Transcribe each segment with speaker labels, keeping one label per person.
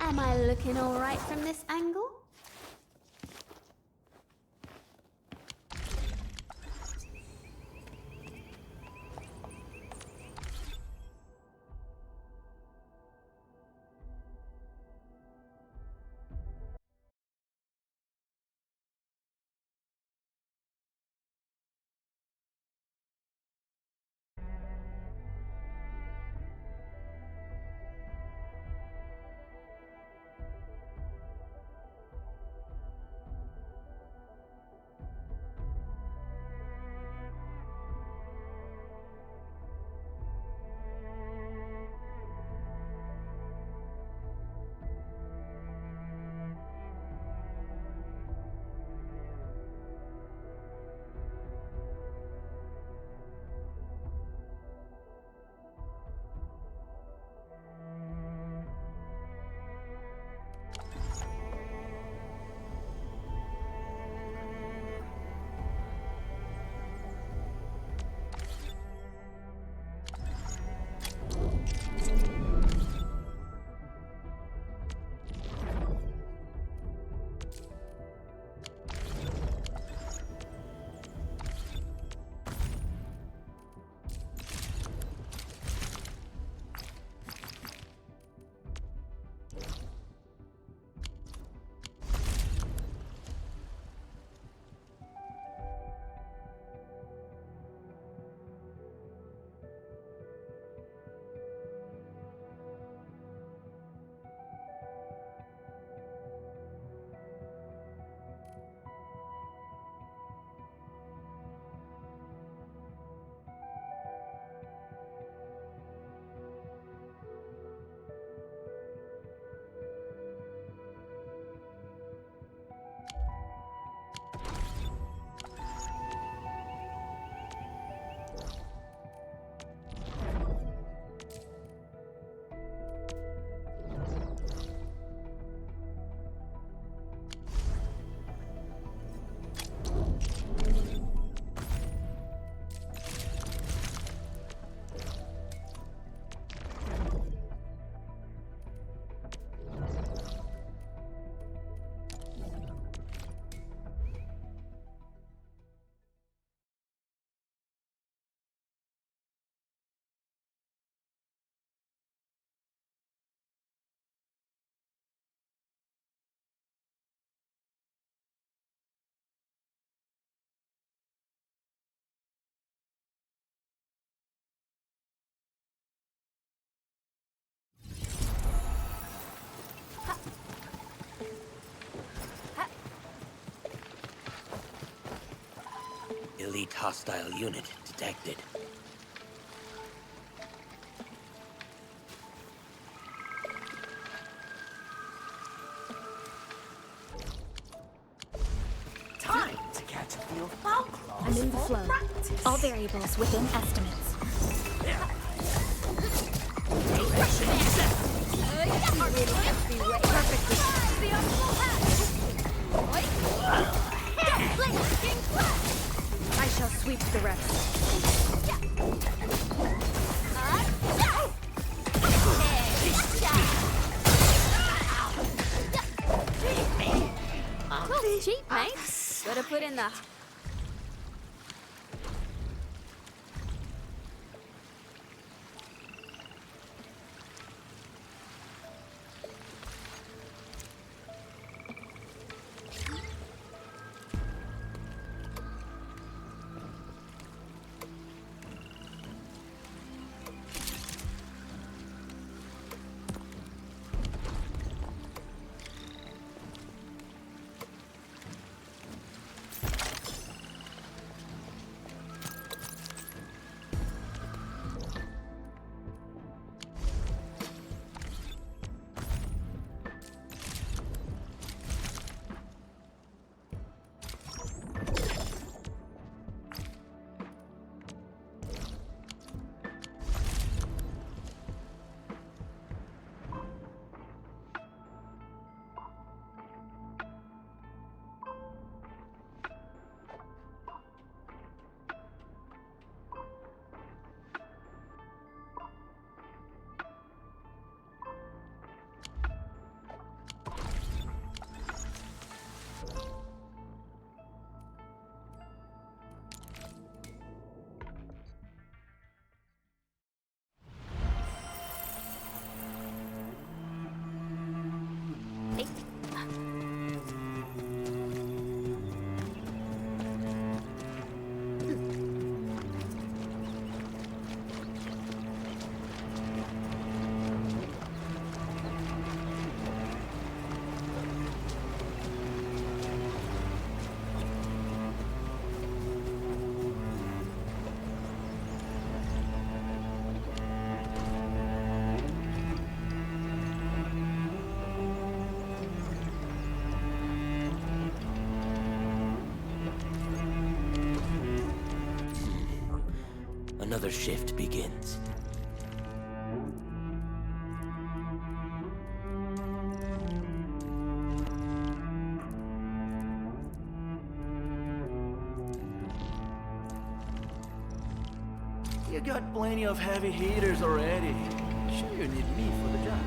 Speaker 1: Am I looking all right from this angle?
Speaker 2: Elite hostile unit detected.
Speaker 3: Time to catch a few folklore.
Speaker 4: I'm in the flow. All variables within estimates. I shall sweep the rest.
Speaker 1: Cool, cheap, mate. Gotta put in the...
Speaker 2: another shift begins.
Speaker 3: You got plenty of heavy hitters already. Sure you need me for the job.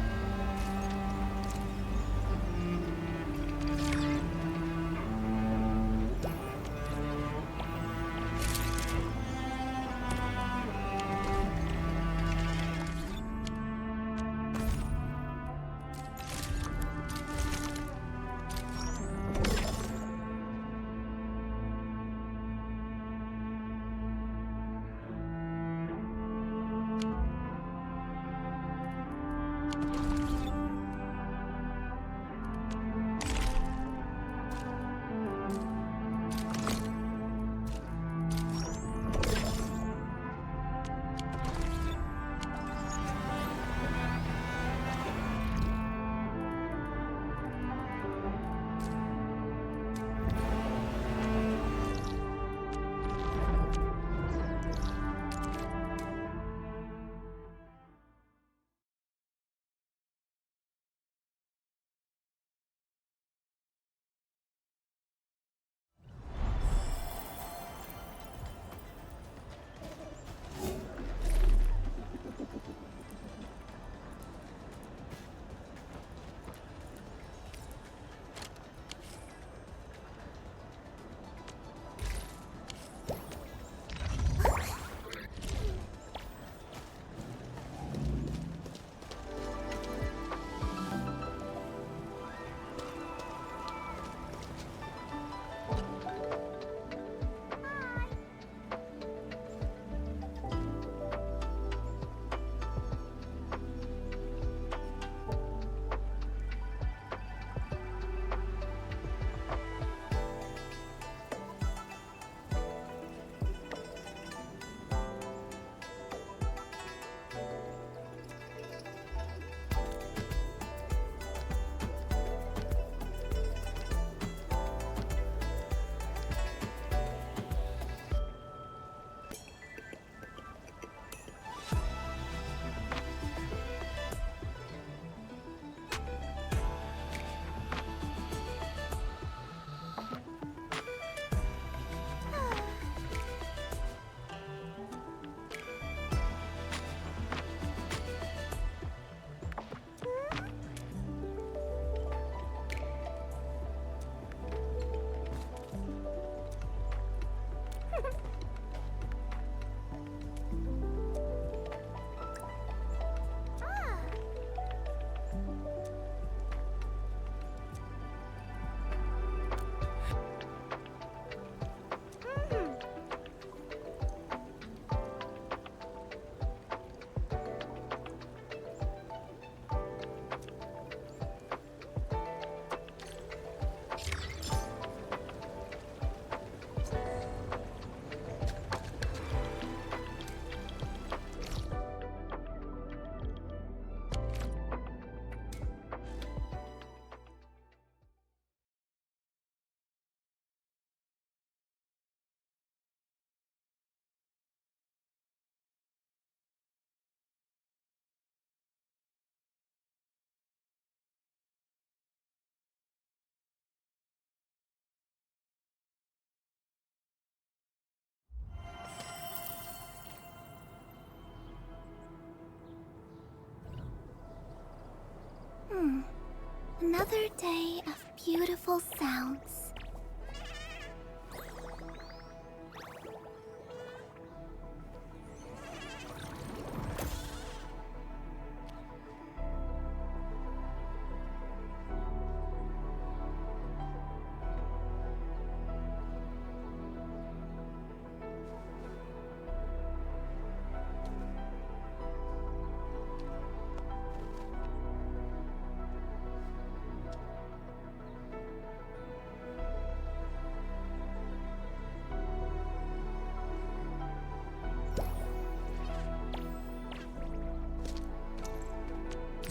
Speaker 5: Another day of beautiful sounds.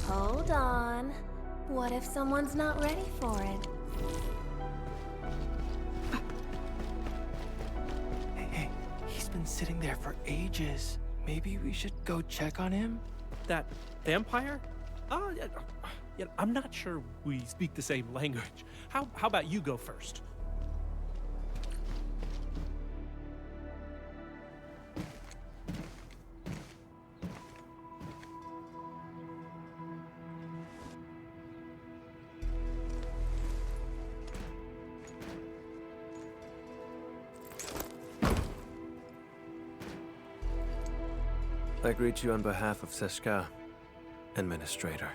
Speaker 6: Hold on. What if someone's not ready for it?
Speaker 3: Hey, he's been sitting there for ages.
Speaker 7: Maybe we should go check on him?
Speaker 8: That vampire? Yeah, I'm not sure we speak the same language. How about you go first?
Speaker 7: I greet you on behalf of Seshka, Administrator.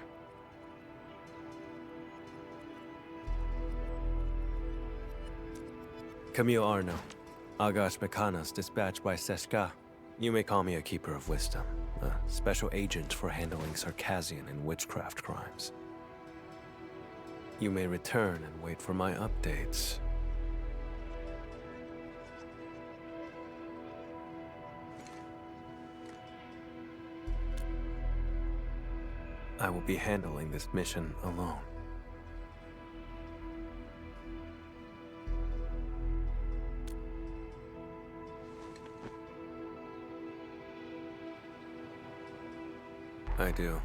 Speaker 7: Camille Arno, Agash Mekanas, dispatched by Seshka. You may call me a Keeper of Wisdom, a special agent for handling Circassian and witchcraft crimes. You may return and wait for my updates. I will be handling this mission alone. I do.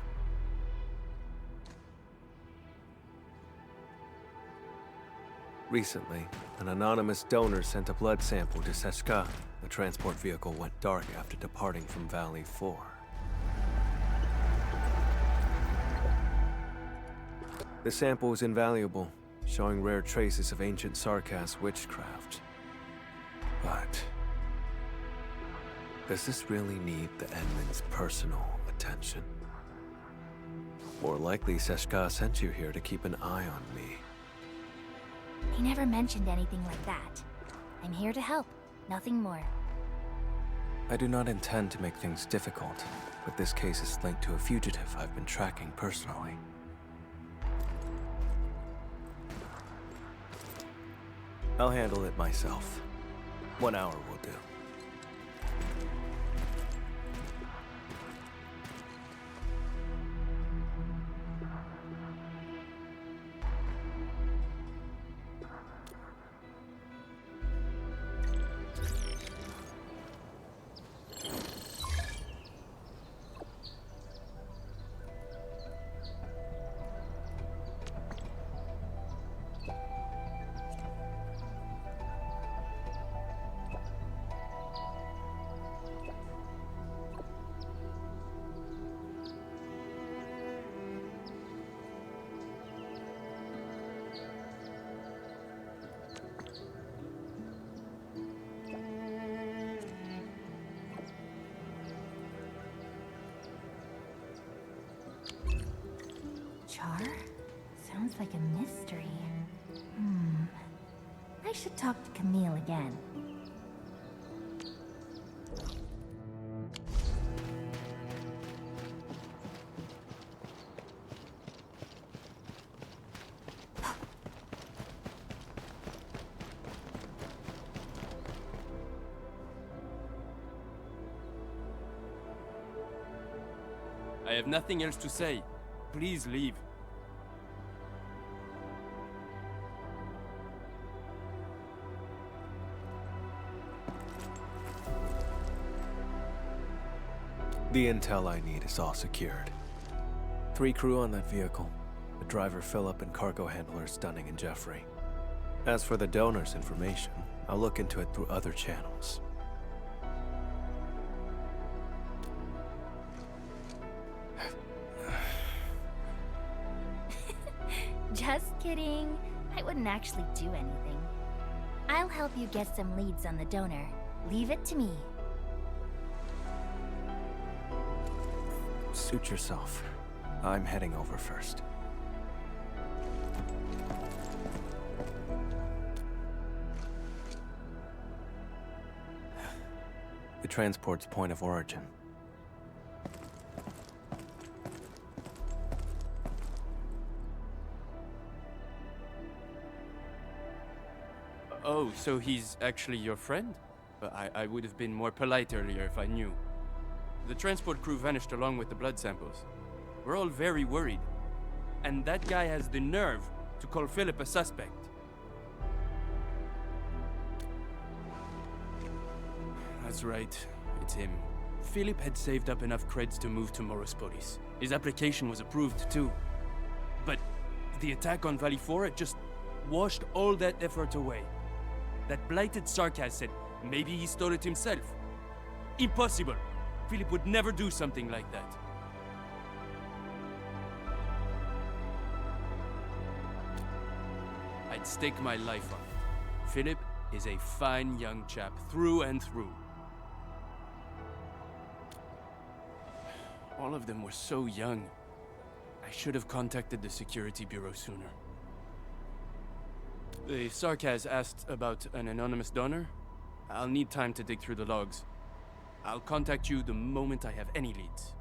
Speaker 7: Recently, an anonymous donor sent a blood sample to Seshka. The transport vehicle went dark after departing from Valley 4. The sample is invaluable, showing rare traces of ancient Sarkas witchcraft. But does this really need the Edmund's personal attention? More likely, Seshka sent you here to keep an eye on me.
Speaker 9: He never mentioned anything like that. I'm here to help, nothing more.
Speaker 7: I do not intend to make things difficult, but this case is linked to a fugitive I've been tracking personally. I'll handle it myself. 1 hour will do.
Speaker 9: Char? Sounds like a mystery. I should talk to Camille again.
Speaker 10: I have nothing else to say. Please leave.
Speaker 7: The intel I need is all secured. 3 crew on that vehicle. The driver Philip and cargo handlers Dunning and Jeffrey. As for the donor's information, I'll look into it through other channels.
Speaker 9: Just kidding. I wouldn't actually do anything. I'll help you get some leads on the donor. Leave it to me.
Speaker 7: Suit yourself. I'm heading over first. The transport's point of origin.
Speaker 10: Oh, so he's actually your friend? I would have been more polite earlier if I knew. The transport crew vanished along with the blood samples. We're all very worried. And that guy has the nerve to call Philip a suspect. That's right. It's him. Philip had saved up enough creds to move to Morospodis. His application was approved too. But the attack on Valley 4 just washed all that effort away. That blighted Sarkaz said maybe he stole it himself. Impossible! Philip would never do something like that. I'd stake my life on it. Philip is a fine young chap through and through. All of them were so young. I should have contacted the security bureau sooner. The Sarkaz asked about an anonymous donor. I'll need time to dig through the logs. I'll contact you the moment I have any leads.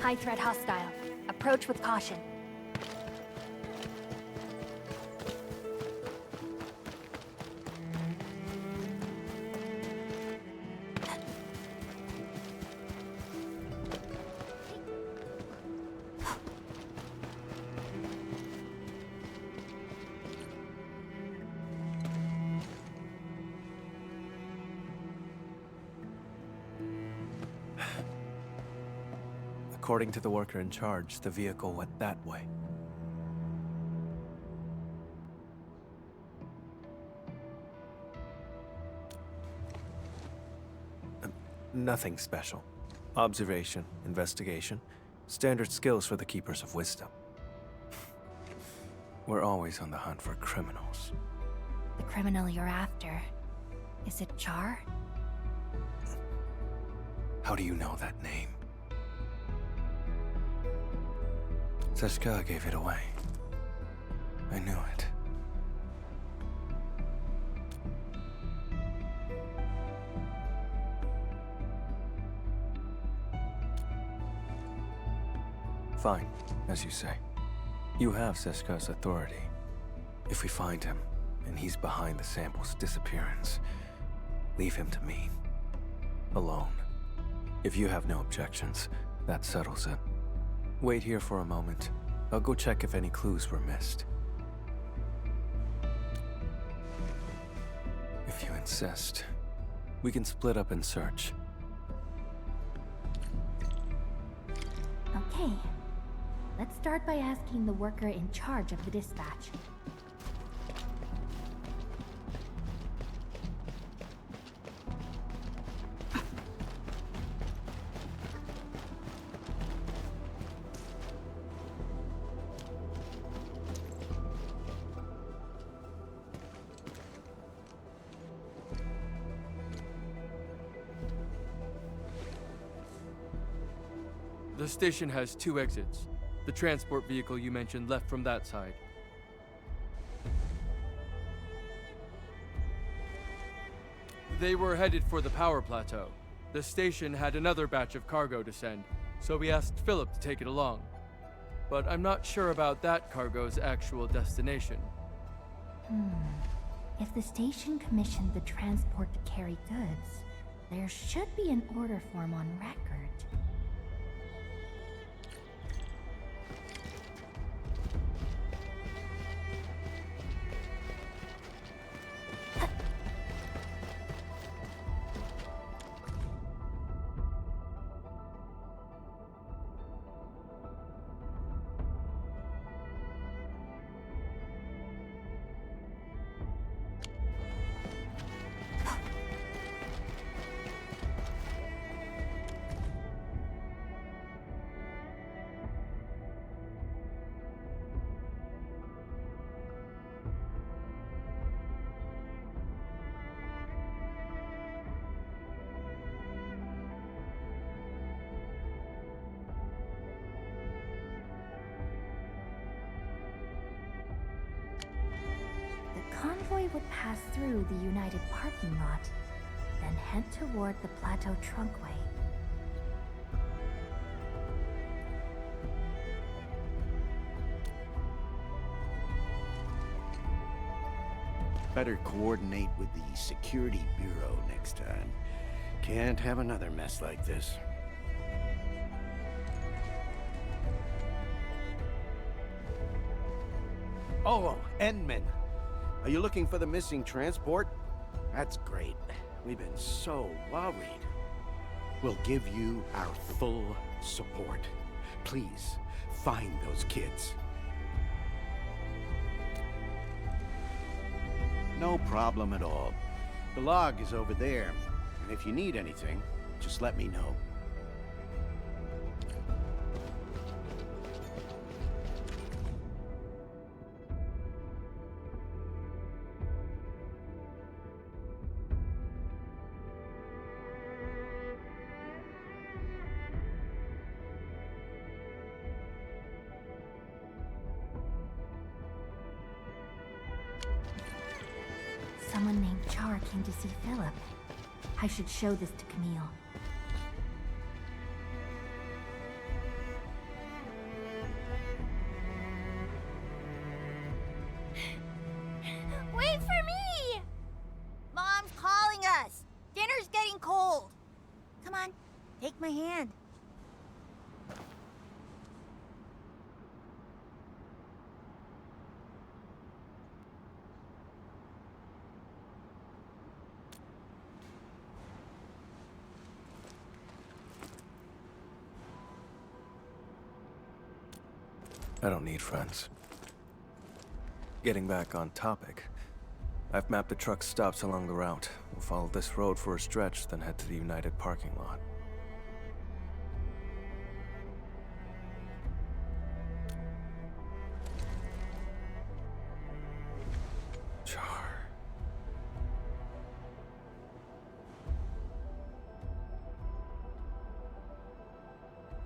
Speaker 9: High threat hostile. Approach with caution.
Speaker 7: According to the worker in charge, the vehicle went that way. Nothing special. Observation, investigation, standard skills for the Keepers of Wisdom. We're always on the hunt for criminals.
Speaker 9: The criminal you're after. Is it Char?
Speaker 7: How do you know that name? Seshka gave it away. I knew it. Fine, as you say. You have Seshka's authority. If we find him, and he's behind the sample's disappearance, leave him to me. Alone. If you have no objections, that settles it. Wait here for a moment. I'll go check if any clues were missed. If you insist, we can split up and search.
Speaker 9: Okay. Let's start by asking the worker in charge of the dispatch.
Speaker 10: The station has 2 exits. The transport vehicle you mentioned left from that side. They were headed for the power plateau. The station had another batch of cargo to send, so we asked Philip to take it along. But I'm not sure about that cargo's actual destination.
Speaker 9: If the station commissioned the transport to carry goods, there should be an order form on record. The convoy would pass through the United parking lot, then head toward the plateau trunkway.
Speaker 11: Better coordinate with the Security Bureau next time. Can't have another mess like this. Oh, Endman. Are you looking for the missing transport? That's great. We've been so worried. We'll give you our full support. Please, find those kids. No problem at all. The log is over there, and if you need anything, just let me know.
Speaker 9: Someone named Char came to see Philip. I should show this to Camille.
Speaker 12: Wait for me! Mom's calling us. Dinner's getting cold. Come on, take my hand.
Speaker 7: I don't need friends. Getting back on topic, I've mapped the truck stops along the route. We'll follow this road for a stretch, then head to the United parking lot. Char.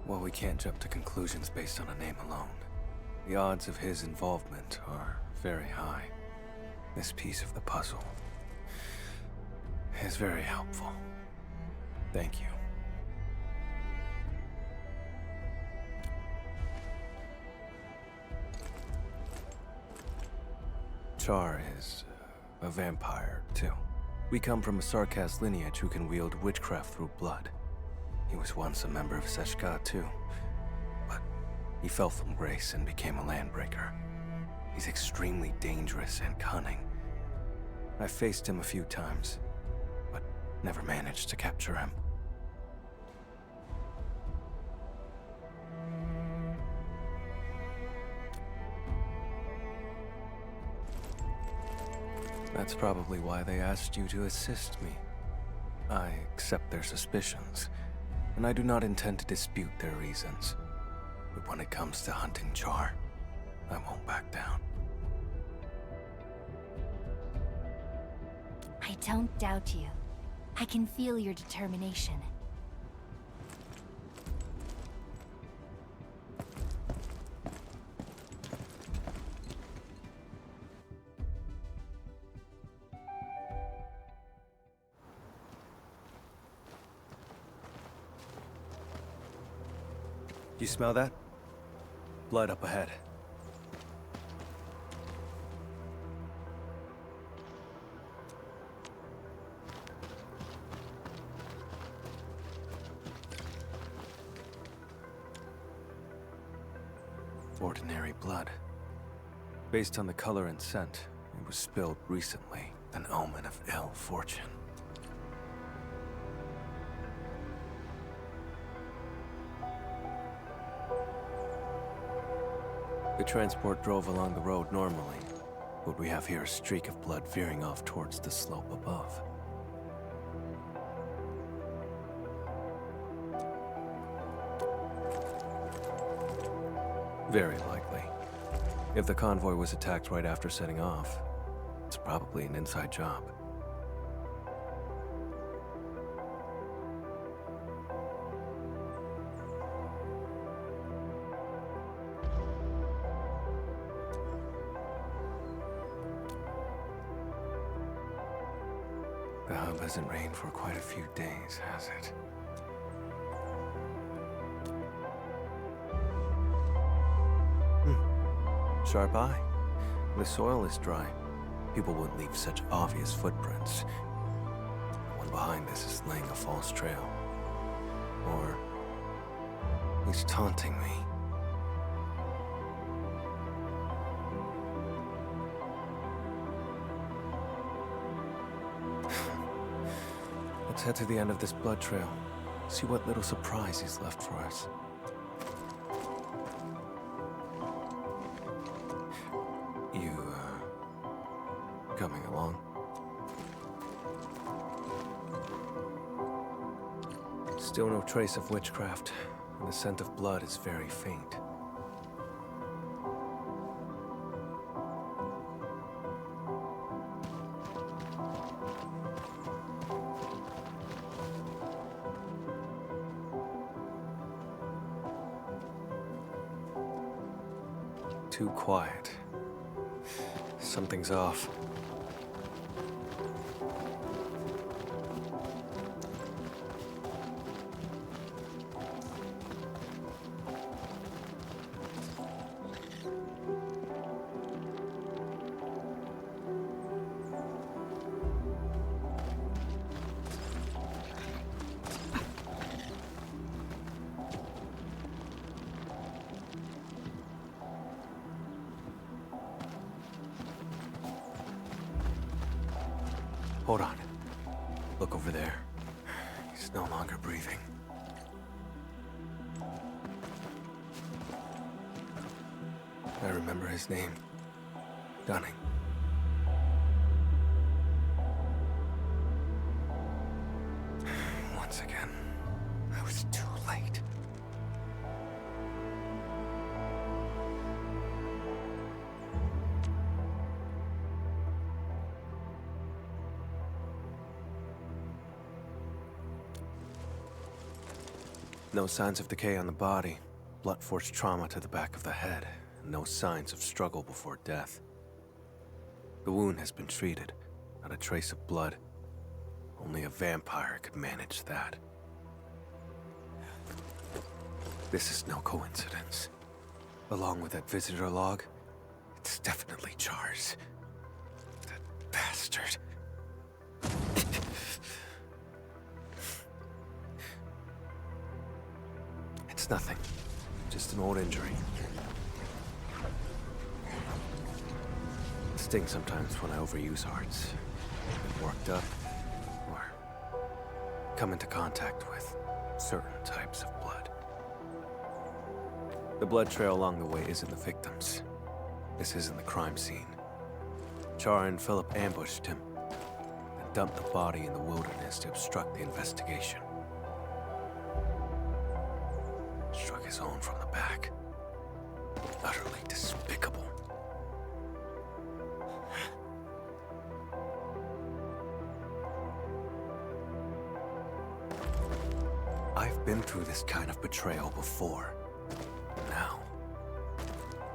Speaker 7: Well, we can't jump to conclusions based on a name alone. The odds of his involvement are very high. This piece of the puzzle is very helpful. Thank you. Char is a vampire, too. We come from a Sarkaz lineage who can wield witchcraft through blood. He was once a member of Seshka, too. But he fell from grace and became a landbreaker. He's extremely dangerous and cunning. I've faced him a few times, but never managed to capture him. That's probably why they asked you to assist me. I accept their suspicions, and I do not intend to dispute their reasons. But when it comes to hunting Char, I won't back down.
Speaker 9: I don't doubt you. I can feel your determination.
Speaker 7: You smell that? Blood up ahead. Ordinary blood. Based on the color and scent, it was spilled recently, an omen of ill fortune. The transport drove along the road normally, but we have here a streak of blood veering off towards the slope above. Very likely. If the convoy was attacked right after setting off, it's probably an inside job. The hub hasn't rained for quite a few days, has it? Sharp eye. The soil is dry. People wouldn't leave such obvious footprints. The one behind this is laying a false trail. Or he's taunting me. Let's head to the end of this blood trail. See what little surprise he's left for us. You, coming along? Still no trace of witchcraft, and the scent of blood is very faint. Too quiet. Something's off. Hold on. Look over there. He's no longer breathing. I remember his name. Dunning. Once again, I was too late. No signs of decay on the body, blunt-force trauma to the back of the head, and no signs of struggle before death. The wound has been treated, not a trace of blood. Only a vampire could manage that. This is no coincidence. Along with that visitor log, it's definitely Char's. That bastard. It's nothing. Just an old injury. It stings sometimes when I overuse arts. Get worked up, or come into contact with certain types of blood. The blood trail along the way isn't the victims. This isn't the crime scene. Char and Philip ambushed him and dumped the body in the wilderness to obstruct the investigation. Struck his own from the back. Utterly despicable. I've been through this kind of betrayal before. Now,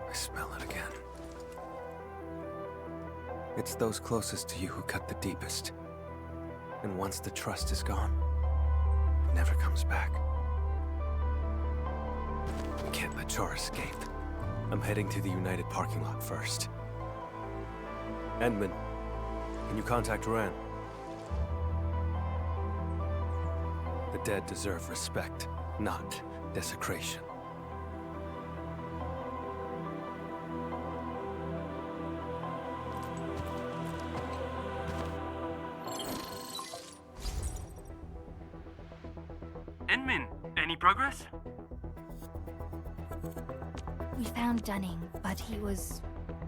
Speaker 7: I smell it again. It's those closest to you who cut the deepest. And once the trust is gone, it never comes back. We can't let Char escape. I'm heading to the United parking lot first. Endman, can you contact Ran? The dead deserve respect, not desecration.
Speaker 10: Endman, any progress?
Speaker 9: We found Dunning, but he was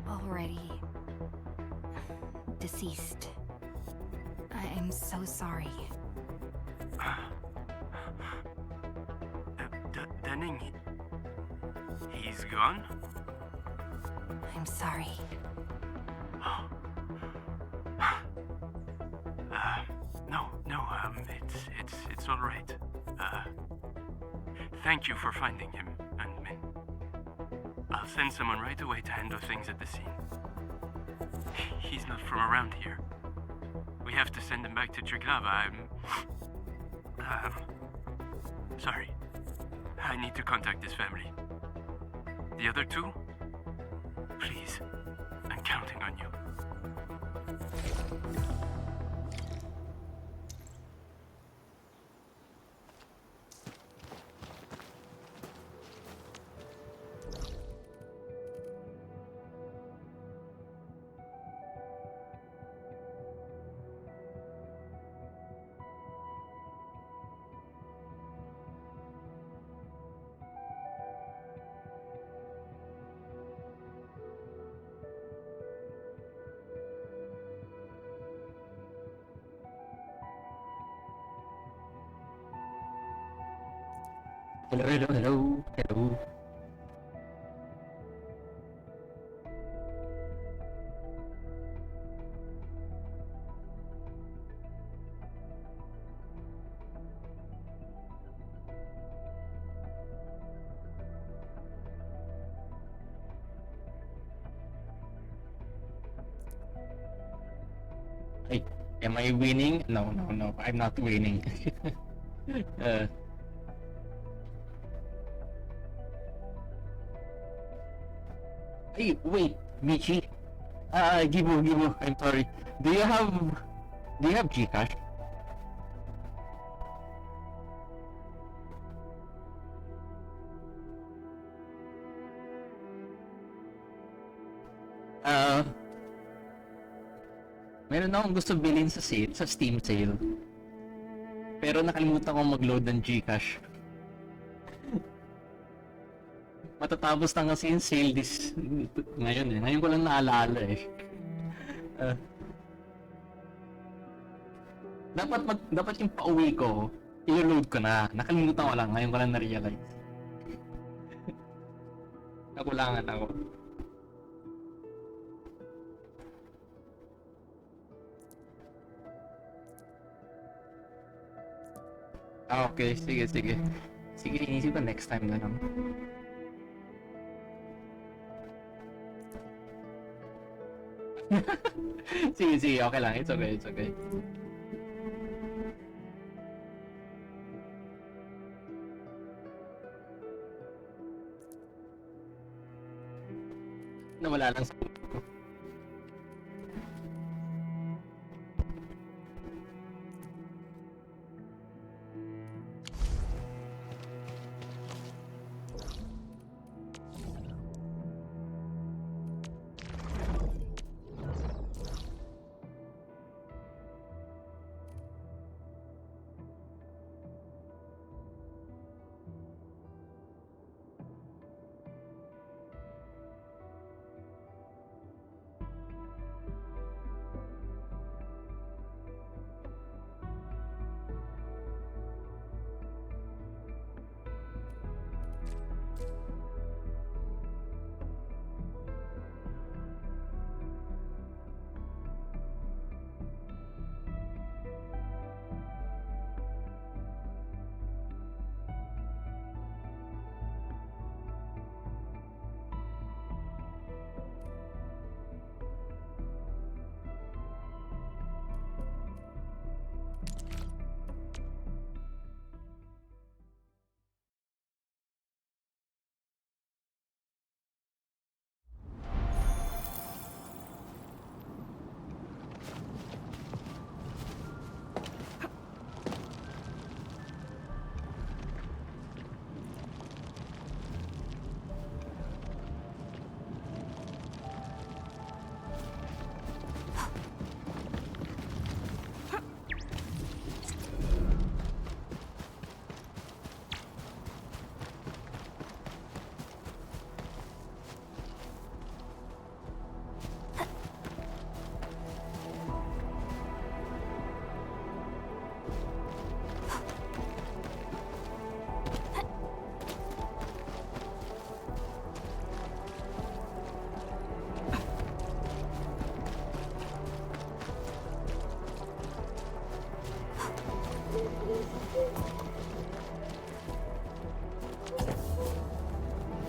Speaker 9: already deceased. I'm so sorry.
Speaker 10: Dunning, he's gone?
Speaker 9: I'm sorry.
Speaker 10: It's all right. Thank you for finding him, Endman. I'll send someone right away to handle things at the scene. He's not from around here. We have to send him back to Triglav. Sorry. I need to contact his family. The other two? Please. I'm counting on you.
Speaker 13: Hello. Hey, am I winning? No, I'm not winning. Hey, wait, Michi. Gibu, I'm sorry. Do you have Gcash? Meron akong gusto bilhin sa Steam sale. Pero nakalimutan kong mag-load ng Gcash. Matatapos na kasi yung sale ngayon eh. Ngayon ko lang naalala eh. Dapat yung pauwi ko, i-load ko na. Nakalimutan ko lang, ngayon ko lang na-realize. Nakulangan ako. Okay, sige. Sige, inisip ko next time na lang. sige, okay lang. It's okay. Nawala lang sa ko.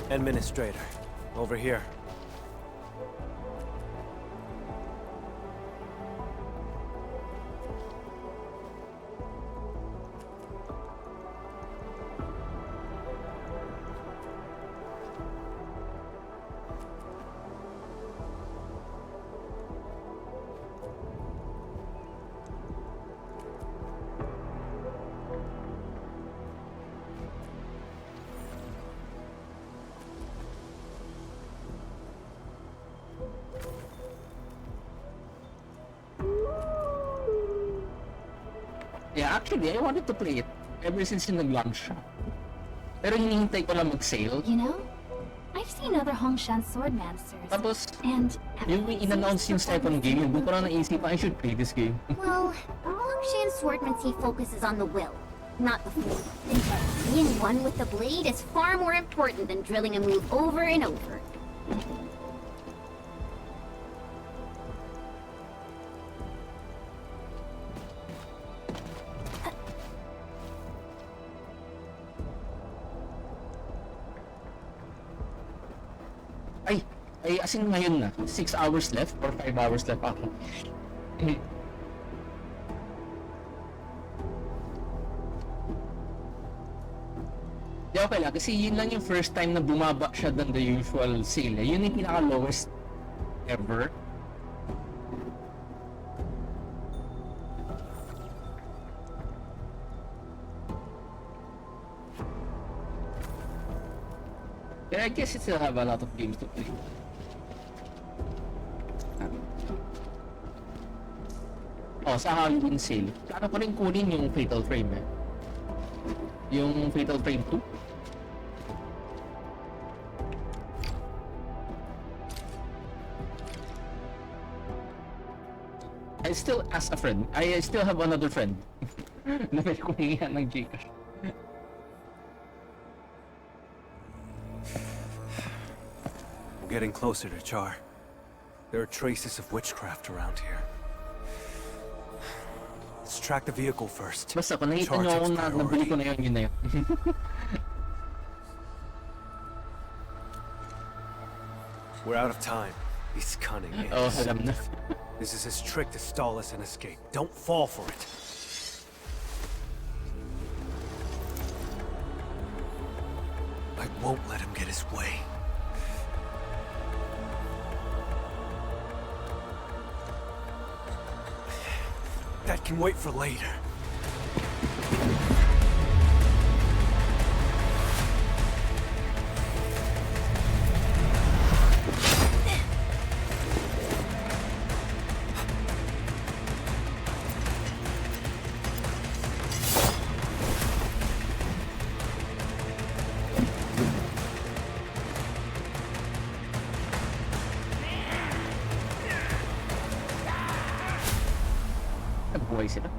Speaker 7: Administrator, over here.
Speaker 13: Actually, I wanted to play it ever since yung nag-launch siya. Pero hinihintay ko lang mag-sale.
Speaker 9: You know, I've seen other Hongshan Swordmasters.
Speaker 13: Tapos,
Speaker 9: and
Speaker 13: yung in-announce yung second game, yung doon ko lang naisip, I should play this game.
Speaker 5: Well, Hongshan Swordmancy focuses on the will, not the form. Being one with the blade is far more important than drilling a move over and over.
Speaker 13: Ay, as in ngayon na, 6 hours left or 5 hours left ako. Di okay lang, kasi yun lang yung first time na bumaba siya than the usual sale. Yun yung pinaka-lowest ever. But I guess it still have a lot of games to play. Sa Halloween sale, plano ko rin kunin yung Fatal Frame eh. Yung Fatal Frame 2. I still ask a friend. I still have another friend. Na may kuningan ng Gcash.
Speaker 7: We're getting closer to Char. There are traces of witchcraft around here. Let's track the vehicle first.
Speaker 13: Basta kung nakita nyo ako na nabili ko na yun na yun.
Speaker 7: We're out of time. These cunning apes.
Speaker 13: Oh, alam na.
Speaker 7: This is his trick to stall us and escape. Don't fall for it. I won't let him get his way. That can wait for later.
Speaker 13: Nagbuhay sila.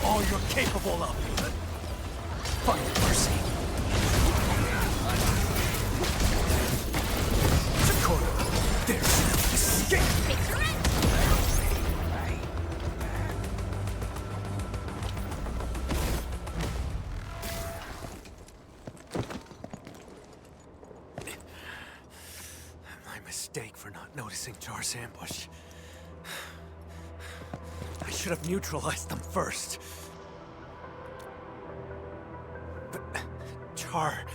Speaker 7: All you're capable of. Find mercy. Dakota, there's no escape. My mistake for not noticing Char's ambush. I should have neutralized them first. But Char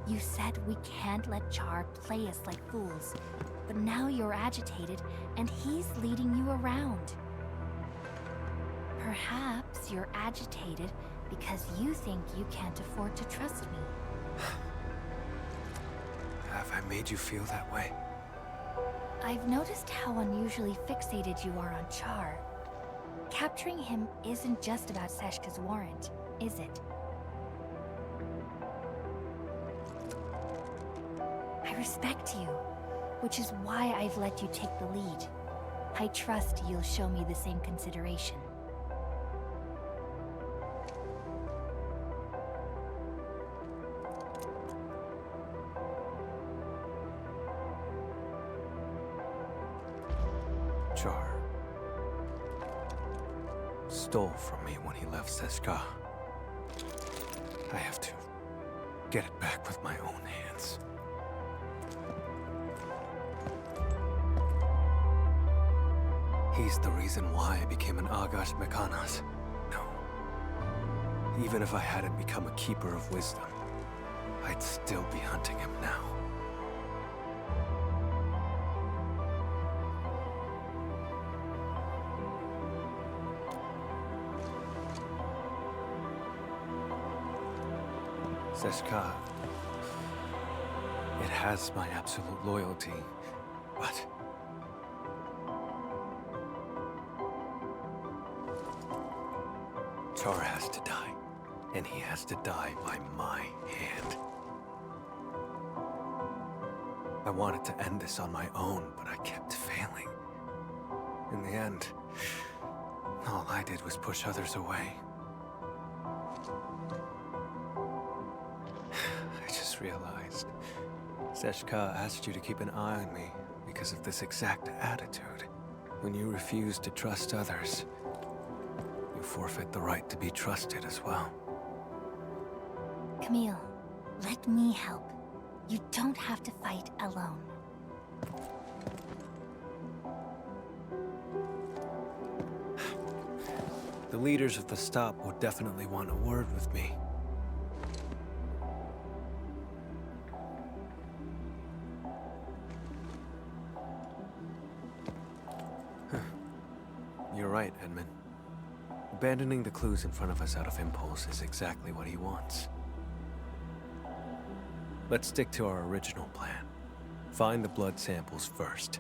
Speaker 9: You said we can't let Char play us like fools, but now you're agitated and he's leading you around. Perhaps you're agitated because you think you can't afford to trust me.
Speaker 7: Have I made you feel that way?
Speaker 9: I've noticed how unusually fixated you are on Char. Capturing him isn't just about Seshka's warrant, is it? I respect you, which is why I've let you take the lead. I trust you'll show me the same consideration.
Speaker 7: Char stole from me when he left Seshka. I have to get it back with my own hands. He's the reason why I became an Agash Mekanas. No. Even if I hadn't become a Keeper of Wisdom, I'd still be hunting him now. Seshka, it has my absolute loyalty, but Char has to die, and he has to die by my hand. I wanted to end this on my own, but I kept failing. In the end, all I did was push others away. I just realized Seshka asked you to keep an eye on me because of this exact attitude. When you refuse to trust others, you forfeit the right to be trusted as well.
Speaker 9: Camille, let me help. You don't have to fight alone.
Speaker 7: The leaders of the stop would definitely want a word with me. You're right, Edmund. Abandoning the clues in front of us out of impulse is exactly what he wants. Let's stick to our original plan. Find the blood samples first.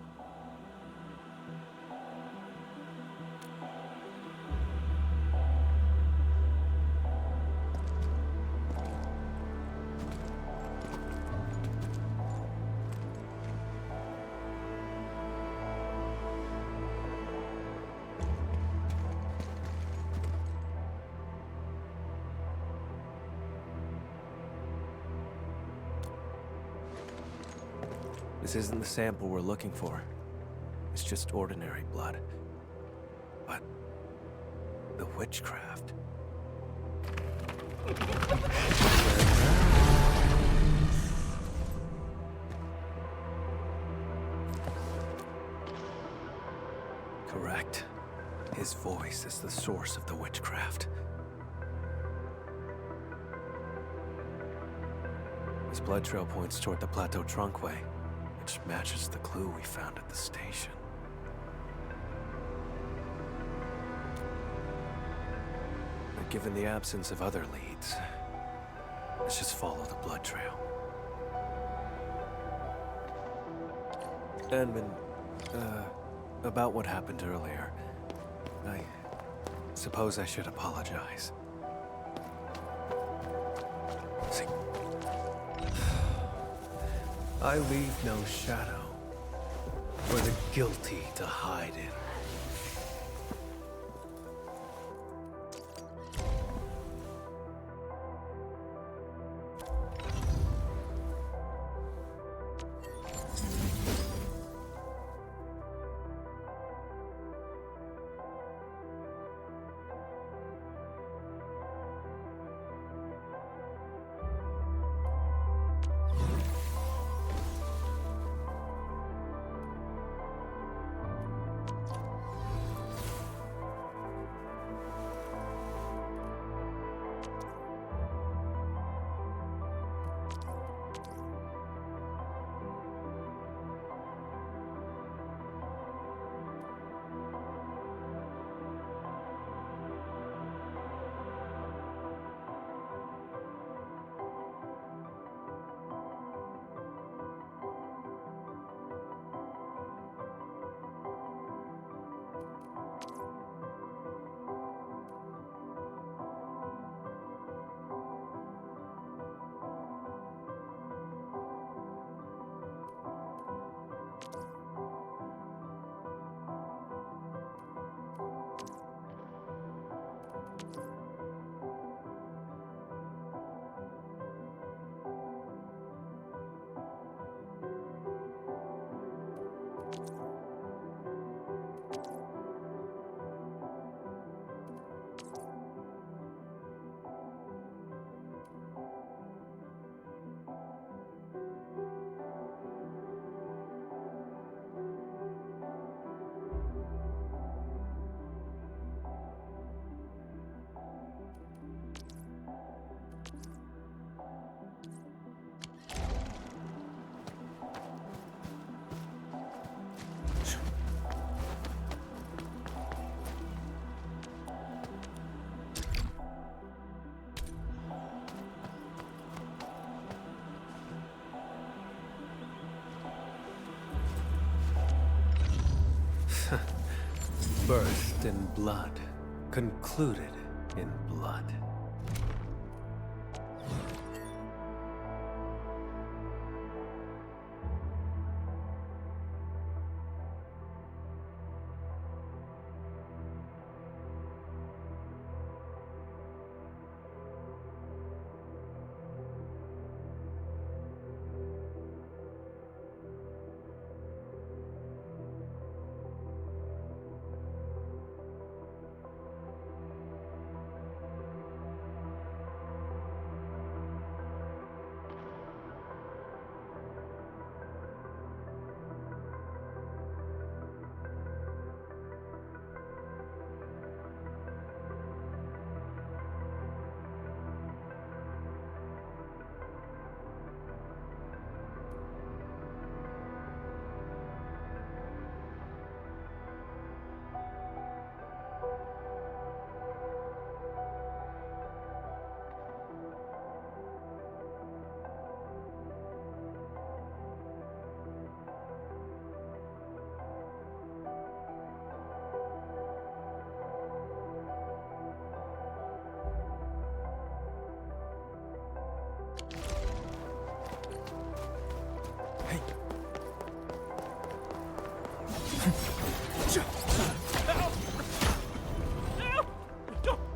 Speaker 7: This isn't the sample we're looking for. It's just ordinary blood. But the witchcraft. Correct. His voice is the source of the witchcraft. His blood trail points toward the Plateau Trunkway, which matches the clue we found at the station. But given the absence of other leads, let's just follow the blood trail. Edmund, about what happened earlier, I suppose I should apologize. See, I leave no shadow for the guilty to hide in. Birthed in blood, concluded in blood.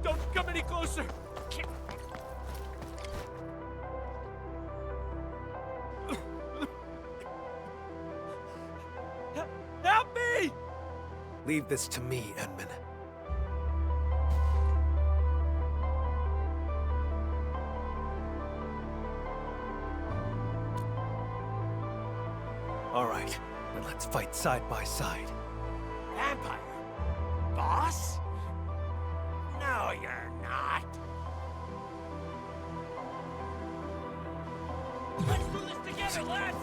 Speaker 8: Don't come any closer! Help me!
Speaker 7: Leave this to me, Edmund. All right, then let's fight side by side.
Speaker 2: Vampire? Boss? No, you're not.
Speaker 8: Let's do this together, lads!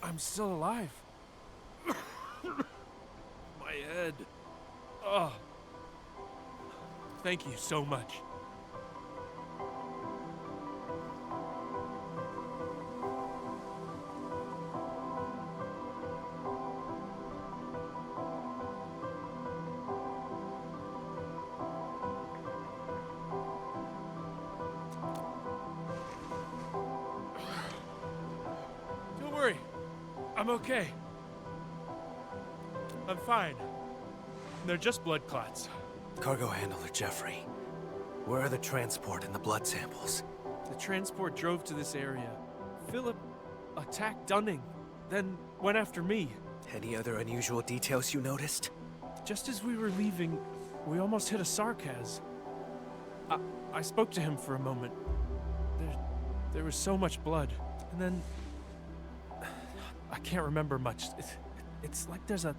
Speaker 8: I'm still alive. My head. Oh. Thank you so much. Don't worry. I'm okay. I'm fine. They're just blood clots.
Speaker 7: Cargo handler Jeffrey, where are the transport and the blood samples?
Speaker 8: The transport drove to this area. Philip attacked Dunning, then went after me.
Speaker 7: Any other unusual details you noticed?
Speaker 8: Just as we were leaving, we almost hit a Sarkaz. I spoke to him for a moment. There was so much blood, and then I can't remember much. It's like there's a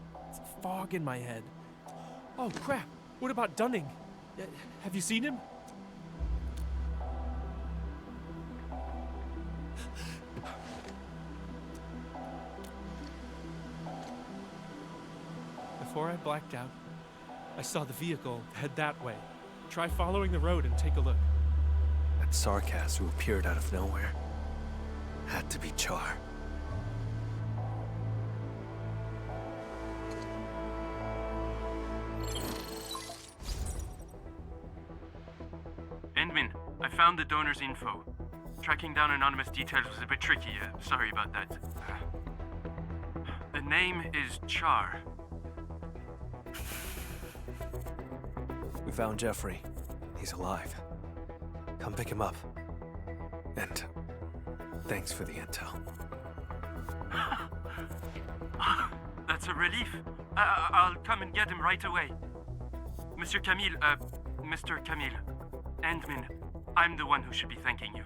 Speaker 8: fog in my head. Oh crap! What about Dunning? Have you seen him? Before I blacked out, I saw the vehicle head that way. Try following the road and take a look.
Speaker 7: That Sarkaz who appeared out of nowhere had to be Char.
Speaker 10: Endmin, I found the donor's info. Tracking down anonymous details was a bit tricky. Sorry about that. The name is Char.
Speaker 7: We found Jeffrey. He's alive. Come pick him up. And thanks for the intel.
Speaker 10: That's a relief. I'll come and get him right away. Mr. Camille, Endmin, I'm the one who should be thanking you.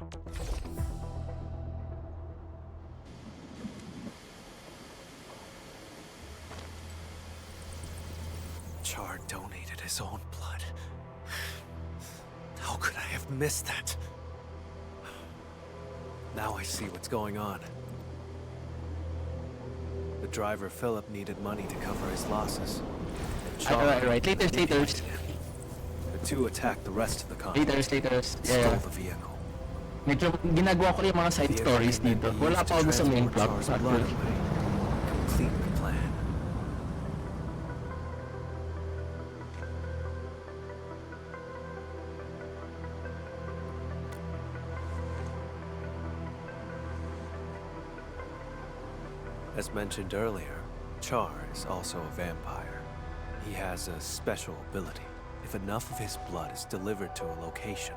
Speaker 7: Char donated his own blood. How could I have missed that? Now I see what's going on. The The driver Philip needed money to cover his losses. And
Speaker 13: Right. Laters.
Speaker 7: The two attacked the rest of the convoy.
Speaker 13: Laters.
Speaker 7: Stole
Speaker 13: Yeah.
Speaker 7: the vehicle.
Speaker 13: Medyo ginagawa ko yung mga side stories dito. Wala pa ako sa main plot.
Speaker 7: Complete the plan. As mentioned earlier, Char is also a vampire. He has a special ability. If enough of his blood is delivered to a location,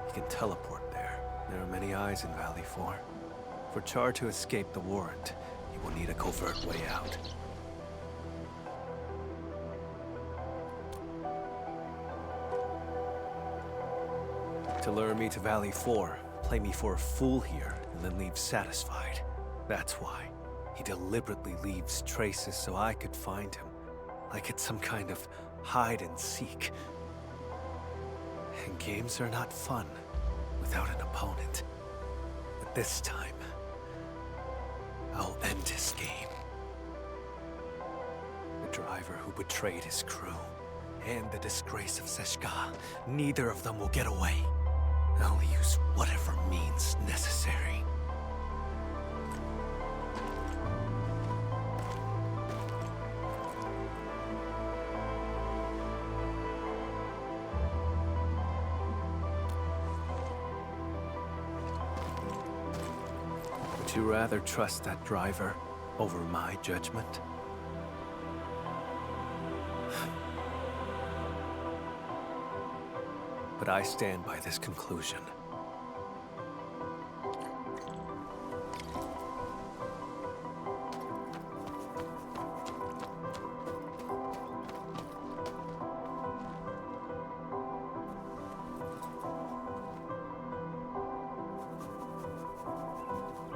Speaker 7: he can teleport there. There are many eyes in Valley 4. For Char to escape the warrant, he will need a covert way out. To lure me to Valley 4, play me for a fool here, and then leave satisfied. That's why. He deliberately leaves traces so I could find him. Like it's some kind of hide and seek. And games are not fun without an opponent. But this time, I'll end his game. The driver who betrayed his crew, and the disgrace of Seshka, neither of them will get away. I'll use whatever means necessary. Would you rather trust that driver over my judgment? But I stand by this conclusion.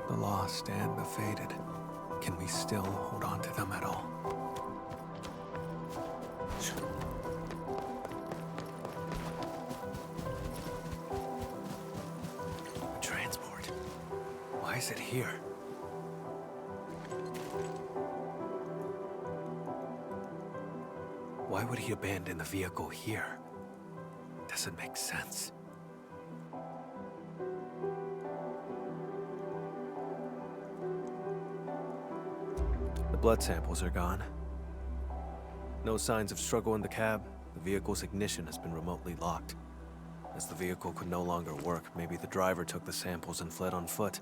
Speaker 7: The lost and the fated. Can we still hold on to them at all? The transport. Why is it here? Why would he abandon the vehicle here? Doesn't make sense. The blood samples are gone. No signs of struggle in the cab. The vehicle's ignition has been remotely locked. As the vehicle could no longer work, maybe the driver took the samples and fled on foot.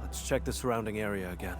Speaker 7: Let's check the surrounding area again.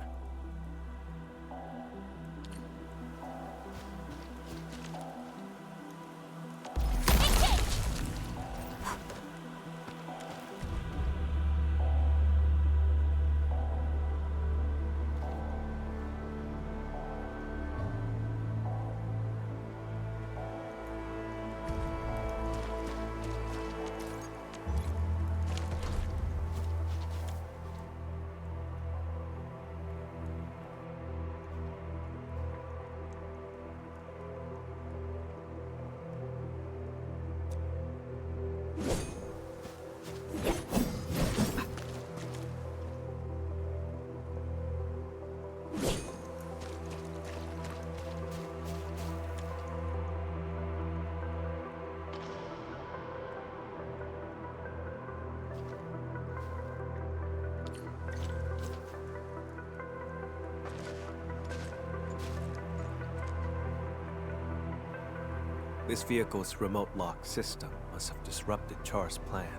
Speaker 7: This vehicle's remote lock system must have disrupted Char's plan.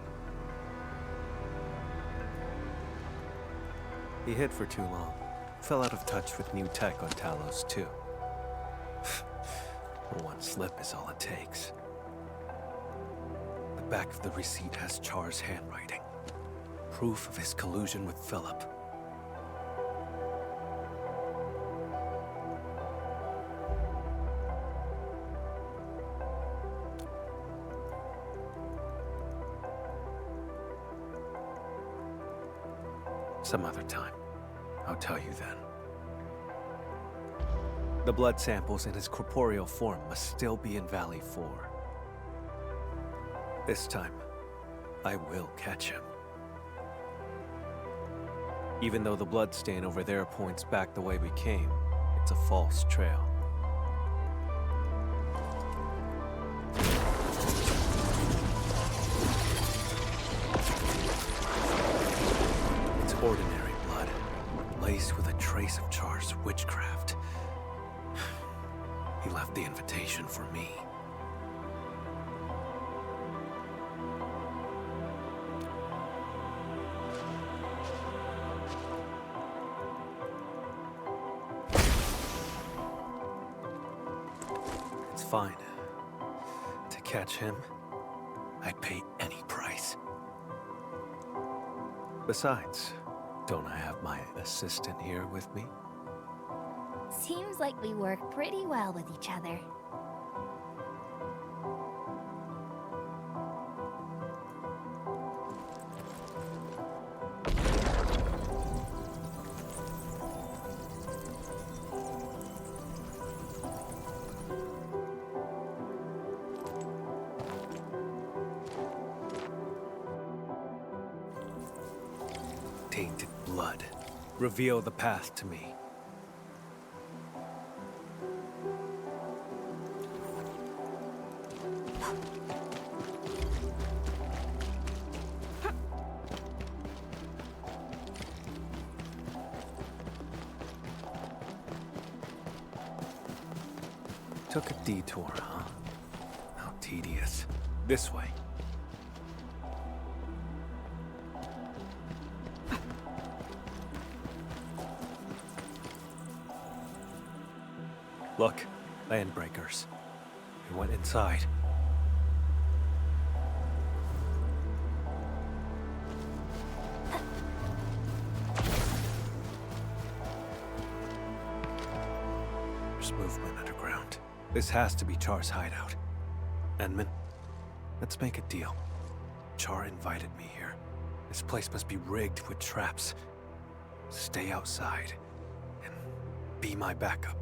Speaker 7: He hid for too long, fell out of touch with new tech on Talos-II. One slip is all it takes. The back of the receipt has Char's handwriting, proof of his collusion with Philip. Some other time. I'll tell you then. The blood samples in his corporeal form must still be in Valley 4. This time, I will catch him. Even though the bloodstain over there points back the way we came, it's a false trail. It's ordinary blood, laced with a trace of Char's witchcraft. He left the invitation for me. It's fine. To catch him, I'd pay any price. Besides, don't I have my assistant here with me?
Speaker 9: Seems like we work pretty well with each other.
Speaker 7: Tainted blood. Reveal the path to me. Took a detour, huh? How tedious. This way. Look, landbreakers. We went inside. There's movement underground. This has to be Char's hideout. Enman, let's make a deal. Char invited me here. This place must be rigged with traps. Stay outside and be my backup.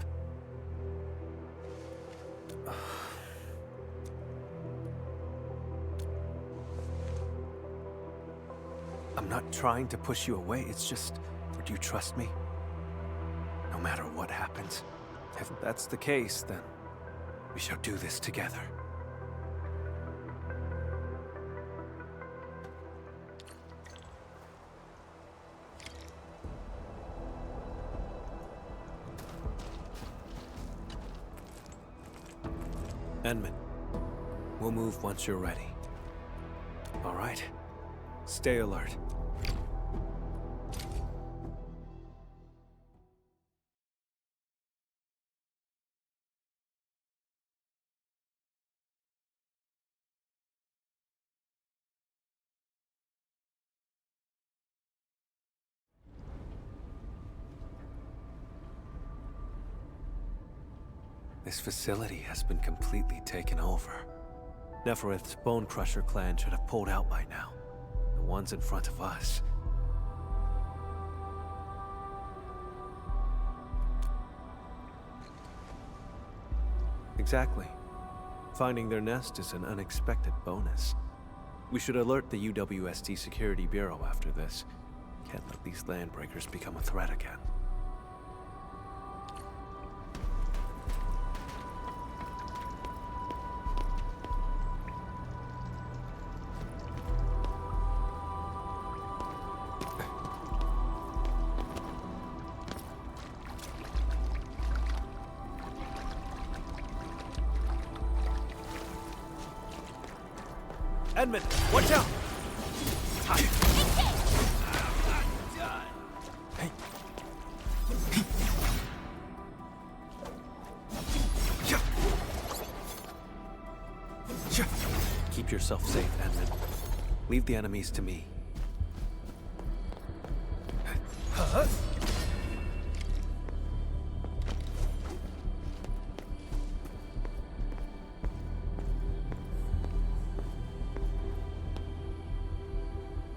Speaker 7: I'm not trying to push you away, it's just, would you trust me? No matter what happens. If that's the case, then we shall do this together. Enman, we'll move once you're ready. All right? Stay alert. This facility has been completely taken over. Neferith's Bone Crusher clan should have pulled out by now. The ones in front of us. Exactly. Finding their nest is an unexpected bonus. We should alert the UWST Security Bureau after this. Can't let these landbreakers become a threat again. Edmund, watch out! Hi. Hey. Keep yourself safe, Edmund. Leave the enemies to me.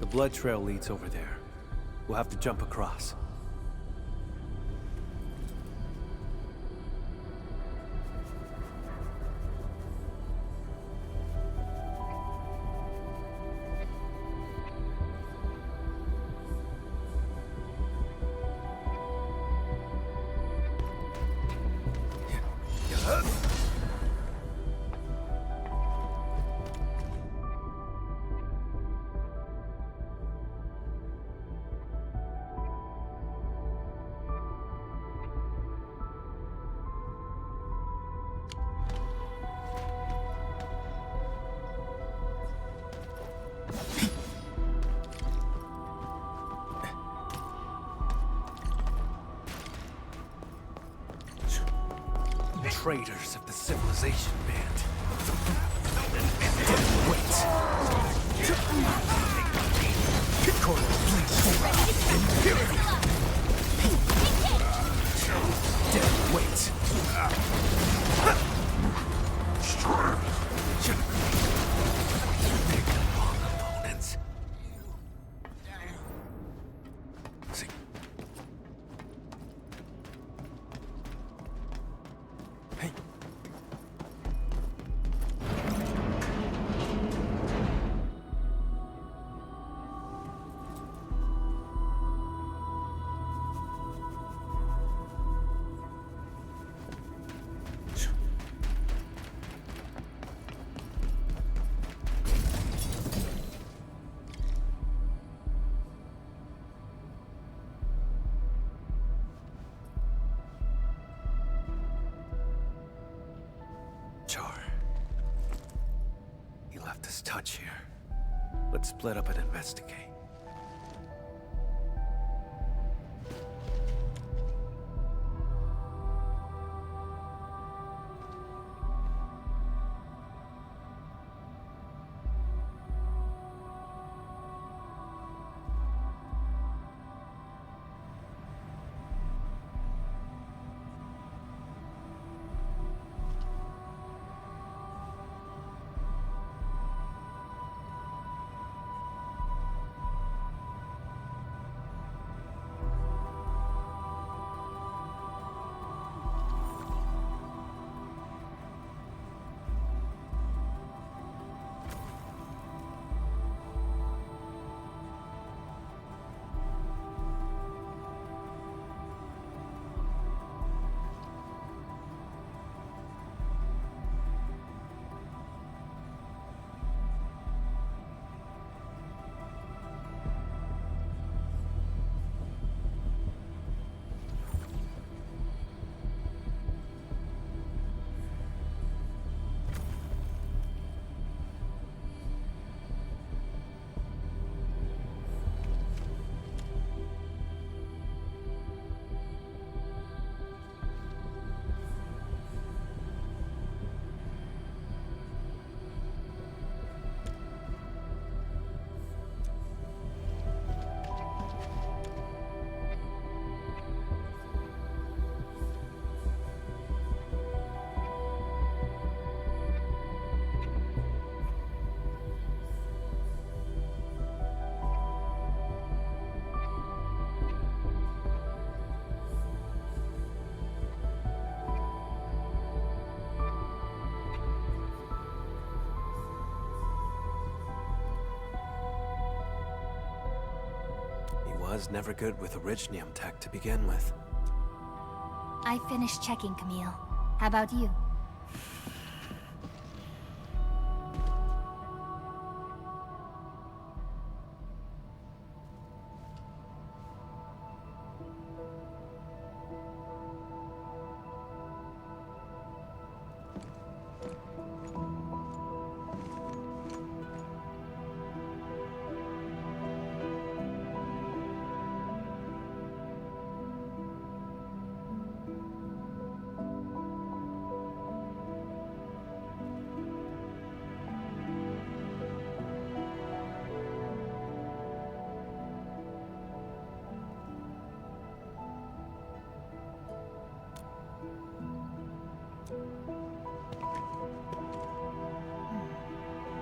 Speaker 7: The blood trail leads over there. We'll have to jump across. traitors of the Civilization Band. Dead weight. Corner, please. Impurity. Dead weight. Pick the wrong opponents. See. Hey. He left his touch here. Let's split up and investigate. Was never good with Originium tech to begin with.
Speaker 9: I finished checking, Camille. How about you?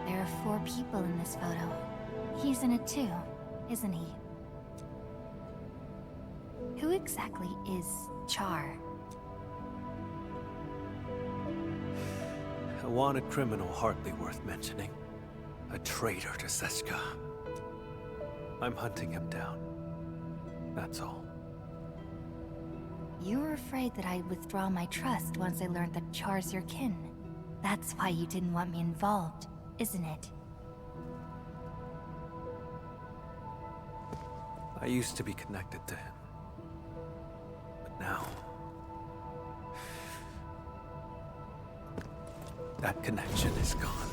Speaker 9: There are 4 people in this photo. He's in it too, isn't he? Who exactly is Char?
Speaker 7: A wanted criminal hardly worth mentioning. A traitor to Seska. I'm hunting him down. That's all.
Speaker 9: You were afraid that I'd withdraw my trust once I learned that Char's your kin. That's why you didn't want me involved, isn't it?
Speaker 7: I used to be connected to him. But now... that connection is gone.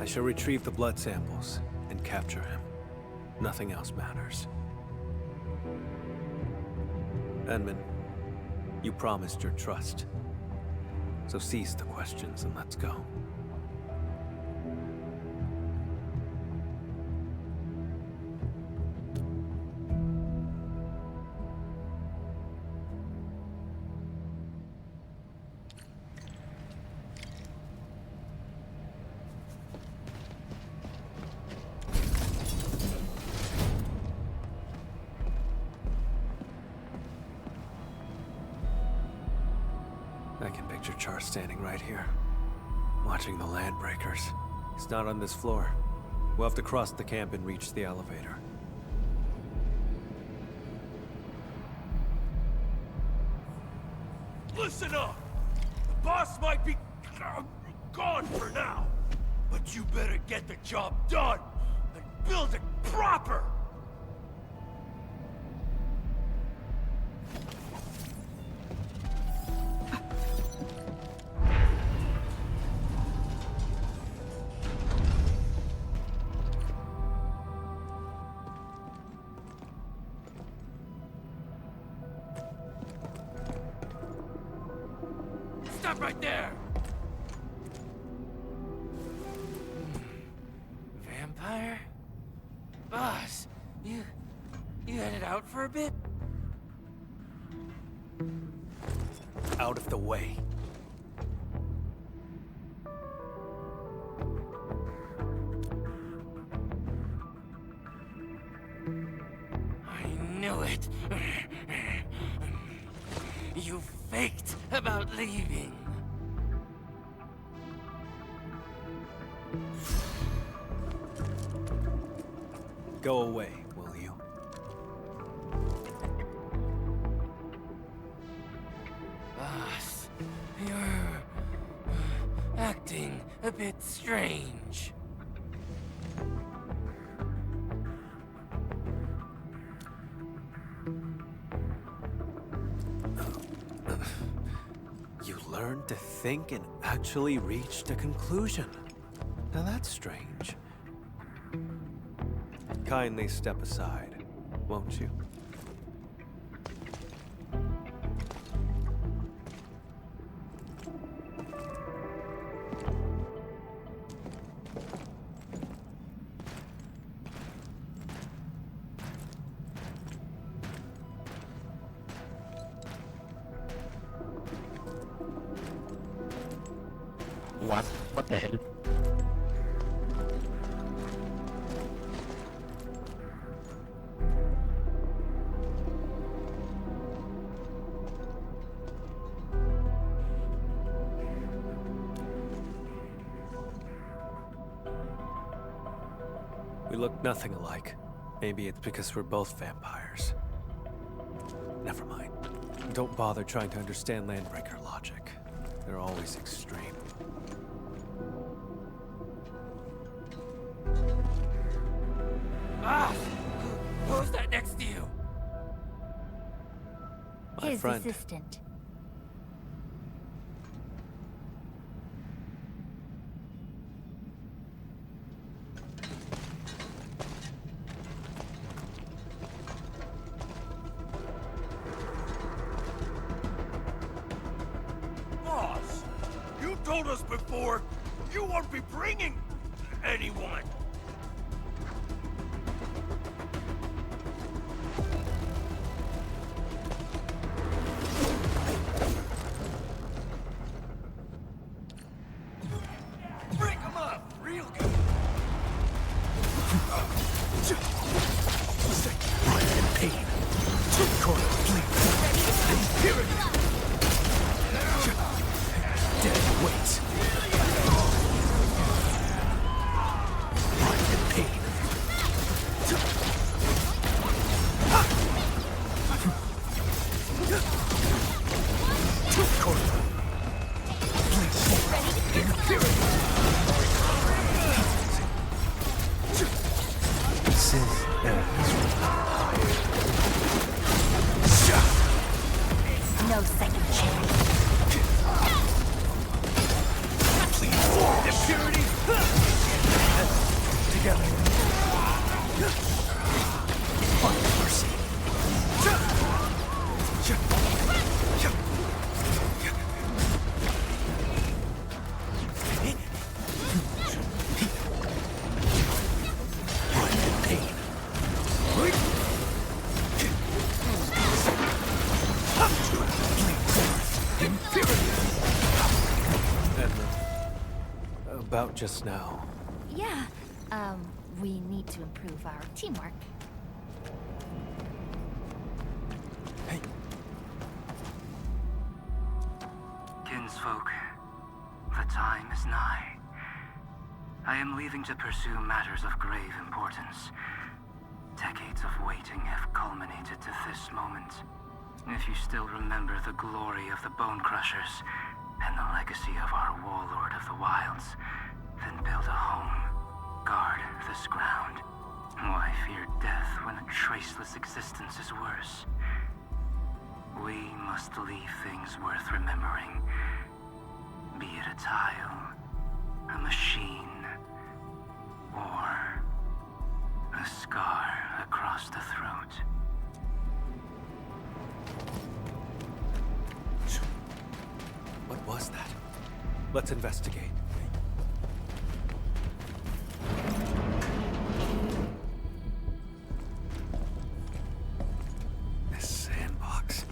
Speaker 7: I shall retrieve the blood samples and capture him. Nothing else matters. Edmund, you promised your trust. So cease the questions and let's go. I can picture Char standing right here, watching the Landbreakers. He's not on this floor. We'll have to cross the camp and reach the elevator.
Speaker 2: Listen up! The boss might be gone for now, but you better get the job done and build it proper! Stop right there! Vampire? Boss, you headed out for a bit?
Speaker 7: Out of the way.
Speaker 2: I knew it. You faked about leaving.
Speaker 7: Go away, will you?
Speaker 2: Boss, you're acting a bit strange.
Speaker 7: You learned to think and actually reached a conclusion. Now that's strange. Kindly step aside, won't you?
Speaker 13: What? What the hell?
Speaker 7: We look nothing alike. Maybe it's because we're both vampires. Never mind. Don't bother trying to understand Landbreaker logic. They're always extreme.
Speaker 2: Ah! Who's that next to you?
Speaker 7: My
Speaker 9: His
Speaker 7: friend.
Speaker 9: assistant.
Speaker 2: Boss, you told us before you won't be bringing anyone. Break him up real good.
Speaker 3: Pain. Corner, please. Here it is. Dead weight. Pain. Corner. Please. Here it is. This is
Speaker 9: No second chance.
Speaker 3: Please. Impurity.
Speaker 7: And about just now.
Speaker 9: Yeah, we need to improve our teamwork.
Speaker 7: Hey.
Speaker 14: Kinsfolk, the time is nigh. I am leaving to pursue matters of grave importance. Decades of waiting have culminated to this moment. If you still remember the glory of the Bone Crushers and the legacy of our warlord of the wilds, then build a home. Guard this ground. Why fear death when a traceless existence is worse? We must leave things worth remembering. Be it a tile, a machine, or a scar across the throat.
Speaker 7: What was that? Let's investigate. This sandbox.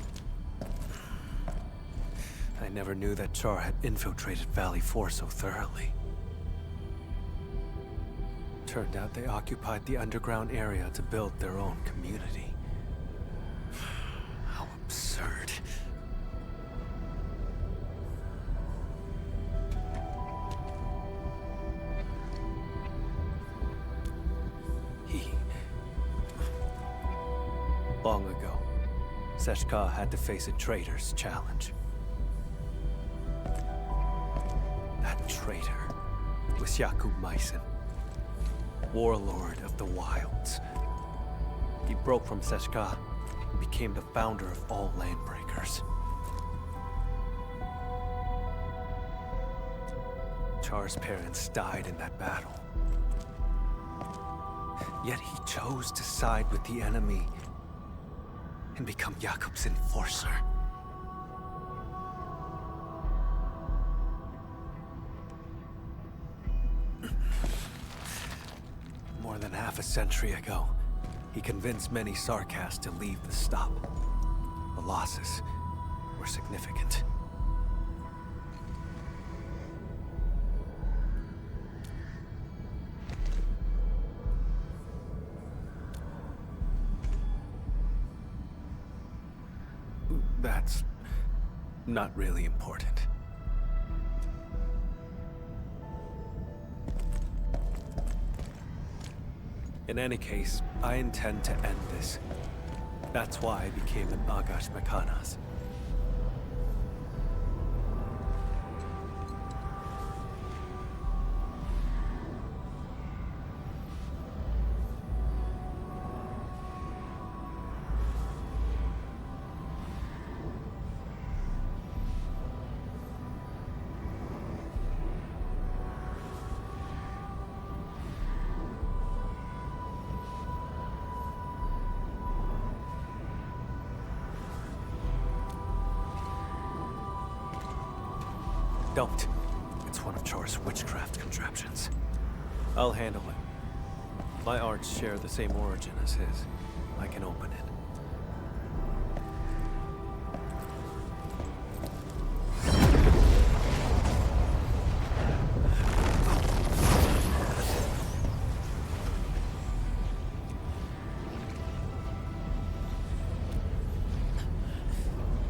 Speaker 7: I never knew that Char had infiltrated Valley 4 so thoroughly. Turned out they occupied the underground area to build their own community. How absurd. Long ago, Seshka had to face a traitor's challenge. That traitor was Jakub Meissen, warlord of the wilds. He broke from Seshka and became the founder of all Landbreakers. Char's parents died in that battle. Yet he chose to side with the enemy and become Jakub's enforcer. More than half a century ago, he convinced many Sarkas to leave the stop. The losses were significant. That's not really important. In any case, I intend to end this. That's why I became an Agash Mekanas. Don't. It's one of Char's witchcraft contraptions. I'll handle it. My arts share the same origin as his. I can open it.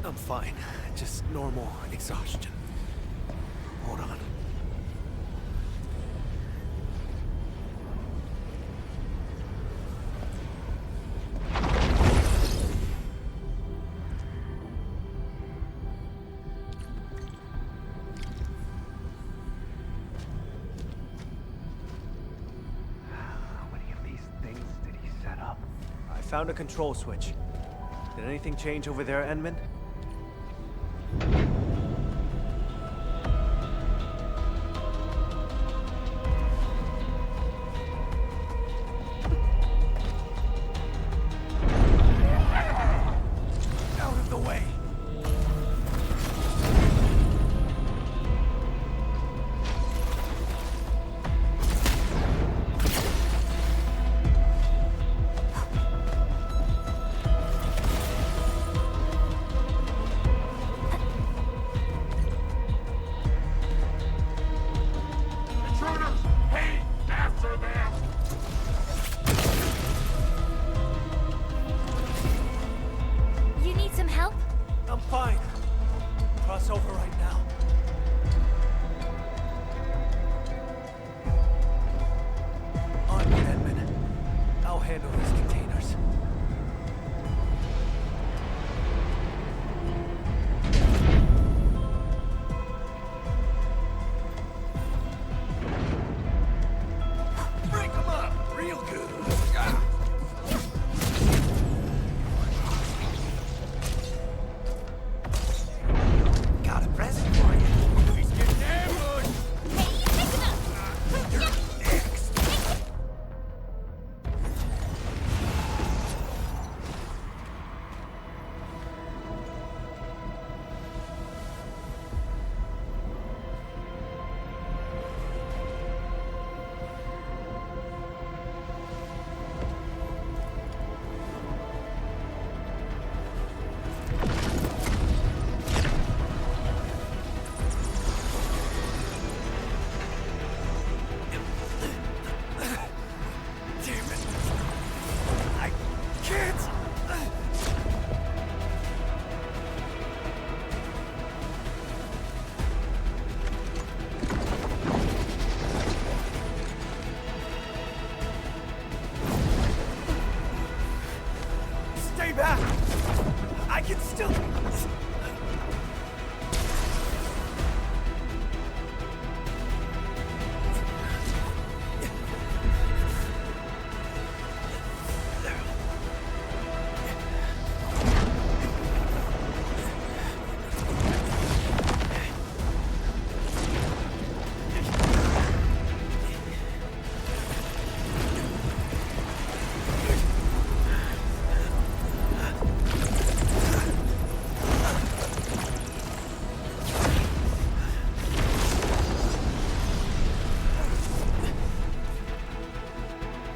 Speaker 7: I'm fine. Just normal exhaustion. Hold on. How many of these things did he set up? I found a control switch. Did anything change over there, Enman?
Speaker 3: cross over right now. On me, Edmund. I'll handle these containers.
Speaker 2: Break them up real good. Got a present for you. He's getting ambushed.
Speaker 12: Hey, listen up!
Speaker 2: You're next. Damn it. I can't. Stay back. I can still.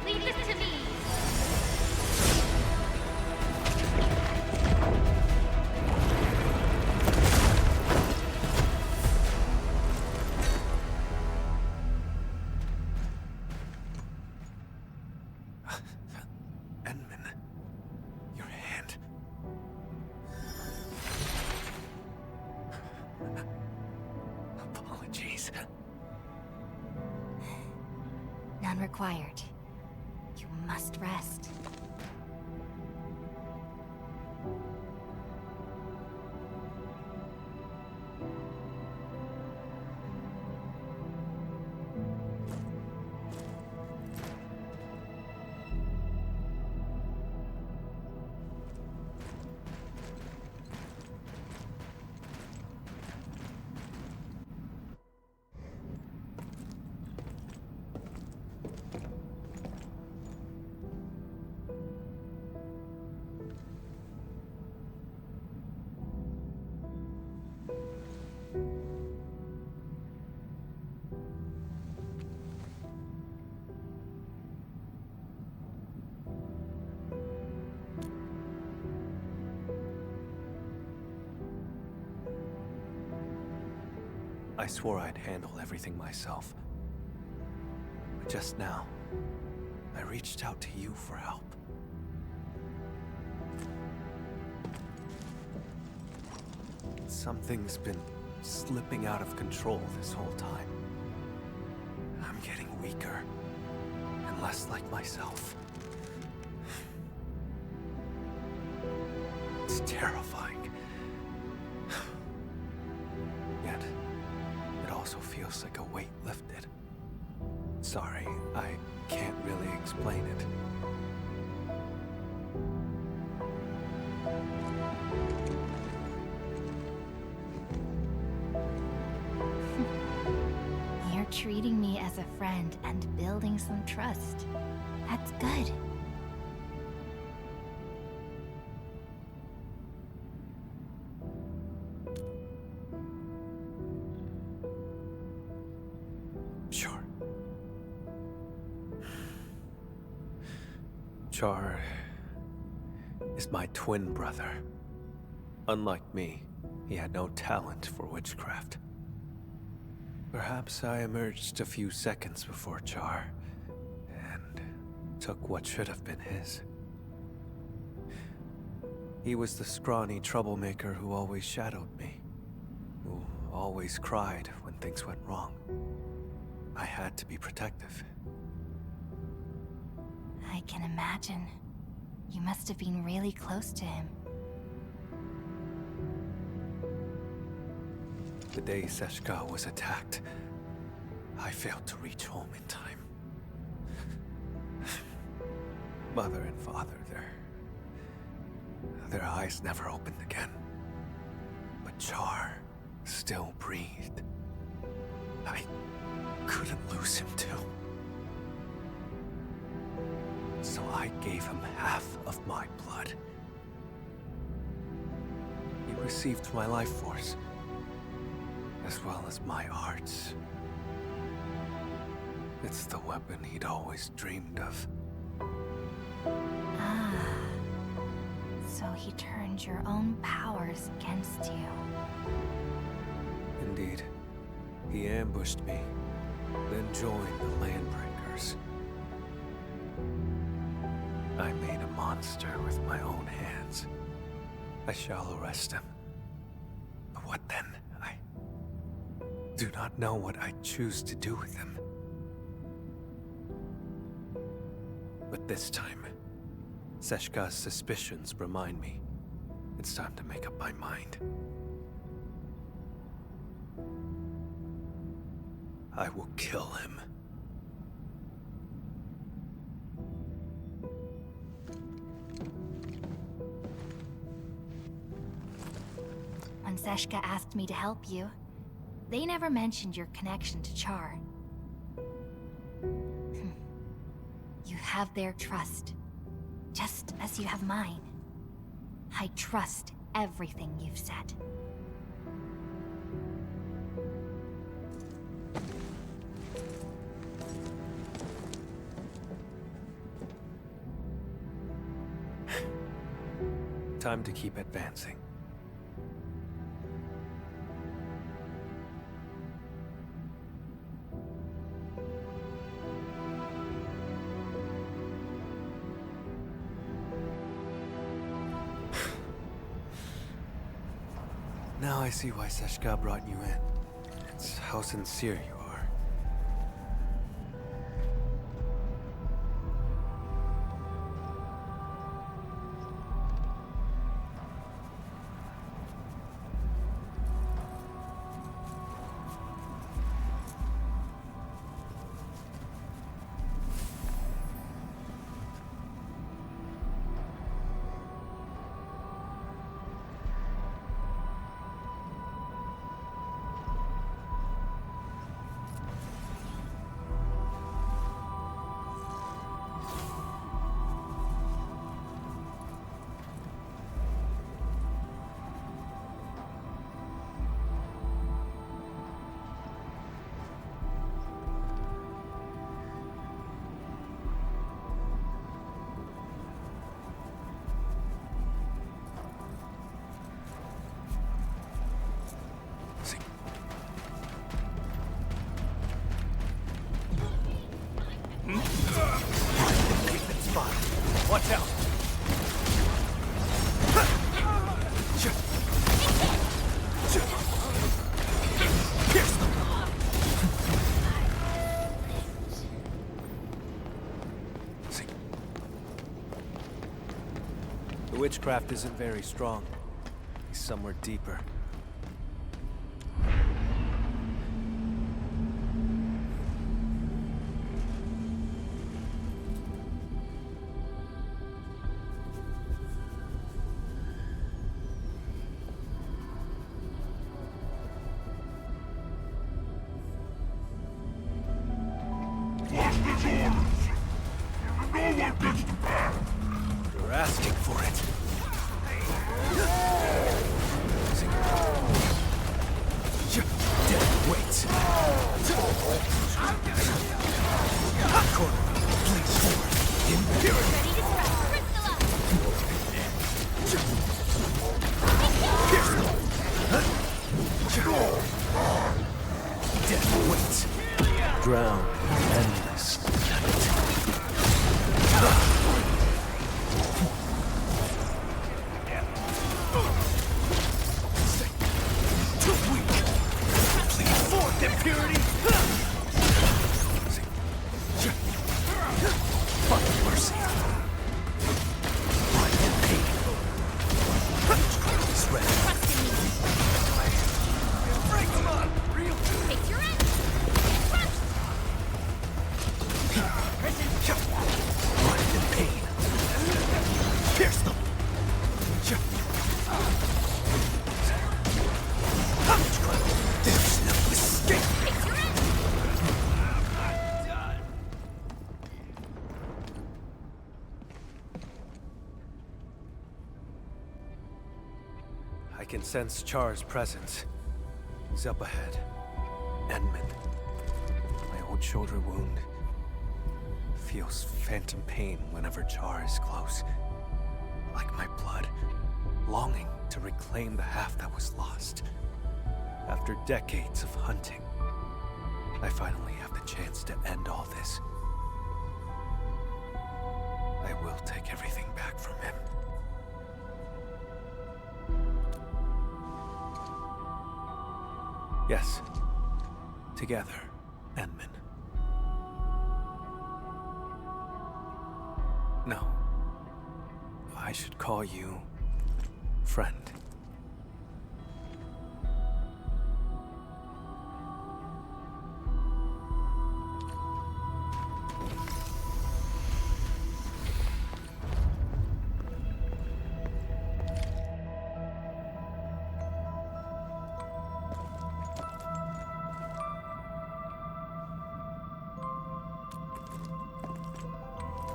Speaker 12: Leave this to me!
Speaker 3: Edmund, your hand. Apologies.
Speaker 9: None required. You must rest.
Speaker 7: I swore I'd handle everything myself. But just now, I reached out to you for help. Something's been slipping out of control this whole time. I'm getting weaker and less like myself. It's terrifying. Yet, it also feels like a weight lifted. Sorry, I can't really explain it.
Speaker 9: You're treating me as a friend and building some trust. That's good.
Speaker 7: Sure. Char is my twin brother. Unlike me, he had no talent for witchcraft. Perhaps I emerged a few seconds before Char, and took what should have been his. He was the scrawny troublemaker who always shadowed me. always cried when things went wrong. I had to be protective.
Speaker 9: I can imagine. You must have been really close to him.
Speaker 7: The day Seshka was attacked, I failed to reach home in time. Mother and father, their eyes never opened again. But Char still breathed. I couldn't lose him too. So I gave him half of my blood. He received my life force, as well as my arts. It's the weapon he'd always dreamed of.
Speaker 9: Ah. So he turned your own powers against you.
Speaker 7: Indeed. He ambushed me, then joined the Landbreakers. I made a monster with my own hands. I shall arrest him. But what then? I do not know what I choose to do with him. But this time, Seshka's suspicions remind me it's time to make up my mind. I will kill him.
Speaker 9: When Seshka asked me to help you, they never mentioned your connection to Char. You have their trust, just as you have mine. I trust everything you've said.
Speaker 7: Time to keep advancing. Now I see why Seshka brought you in. It's how sincere you are. Watch out! The witchcraft isn't very strong. He's somewhere deeper. You're asking for it. Dead weights. Corner, please forward. Imperial. Dead weights. Drown endless. Too weak.
Speaker 2: purity!
Speaker 7: Fuck mercy. Blood and pain. Witchcraft is ready.
Speaker 2: Break them up! Real
Speaker 1: Face your end. Trust.
Speaker 7: Blood and pain. Pierce them. Witchcraft. There's no escape.
Speaker 1: Face your end.
Speaker 7: I can sense Char's presence. He's up ahead. Endman. My old shoulder wound feels phantom pain whenever Char is close. Like my blood, longing to reclaim the half that was lost. After decades of hunting, I finally have the chance to end all this. I will take everything back from him. Yes. Together, Endman. No. I should call you... friend.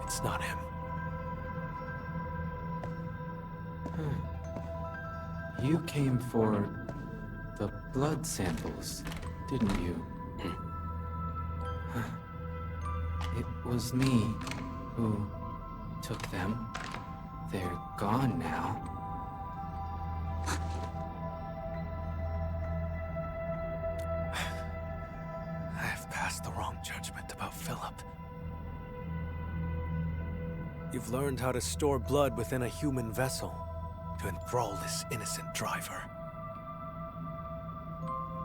Speaker 7: It's not him.
Speaker 15: You came for the blood samples, didn't you? It was me who took them. They're gone now.
Speaker 7: I have passed the wrong judgment about Philip. You've learned how to store blood within a human vessel to enthrall this innocent driver.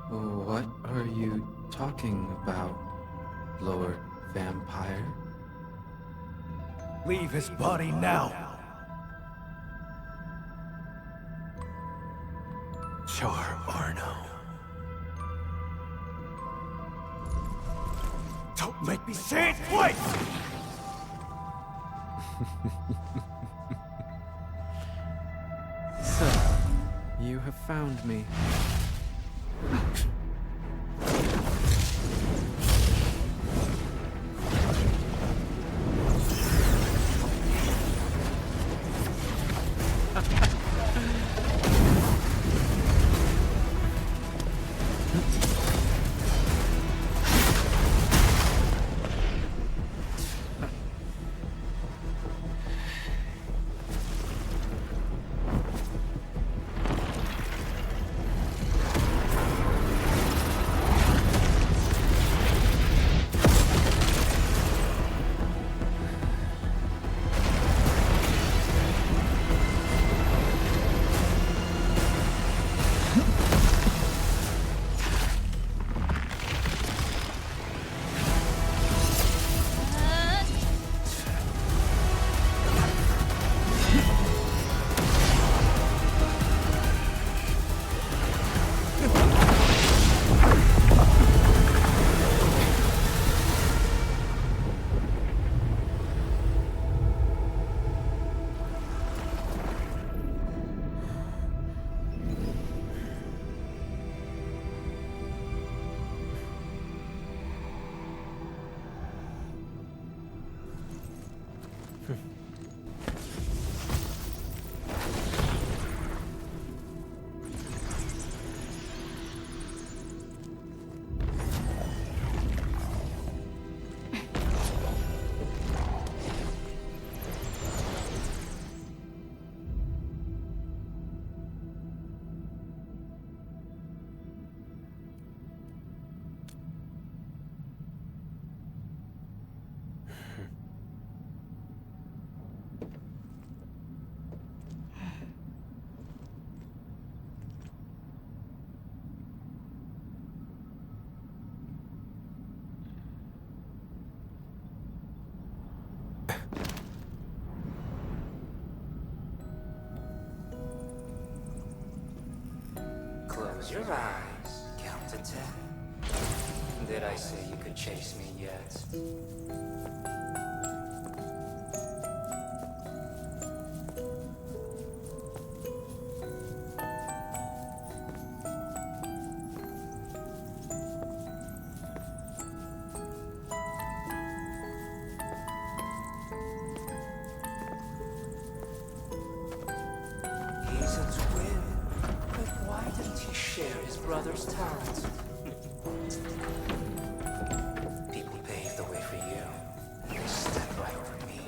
Speaker 15: What are you talking about, Lord Vampire?
Speaker 2: Leave his body now!
Speaker 7: Char Arno.
Speaker 2: Don't make me say it twice!
Speaker 15: So, you have found me.
Speaker 14: Close your eyes. Count to 10. Did I say you could chase me yet? He's a twin, but why didn't he share his brother's talent? People paved the way for you, and they stepped right over me.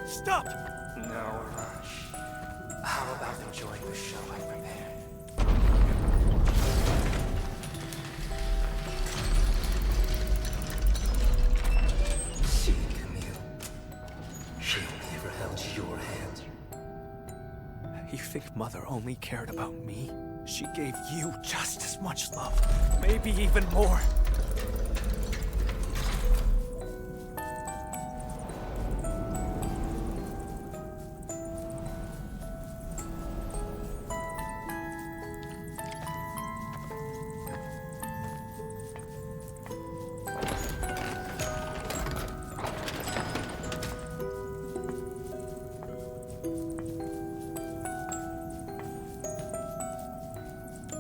Speaker 2: Stop!
Speaker 14: No rush. How about enjoying the show I prepared? See, Camille. She only ever held your hand.
Speaker 7: You think Mother only cared about me? She gave you just as much love, maybe even more.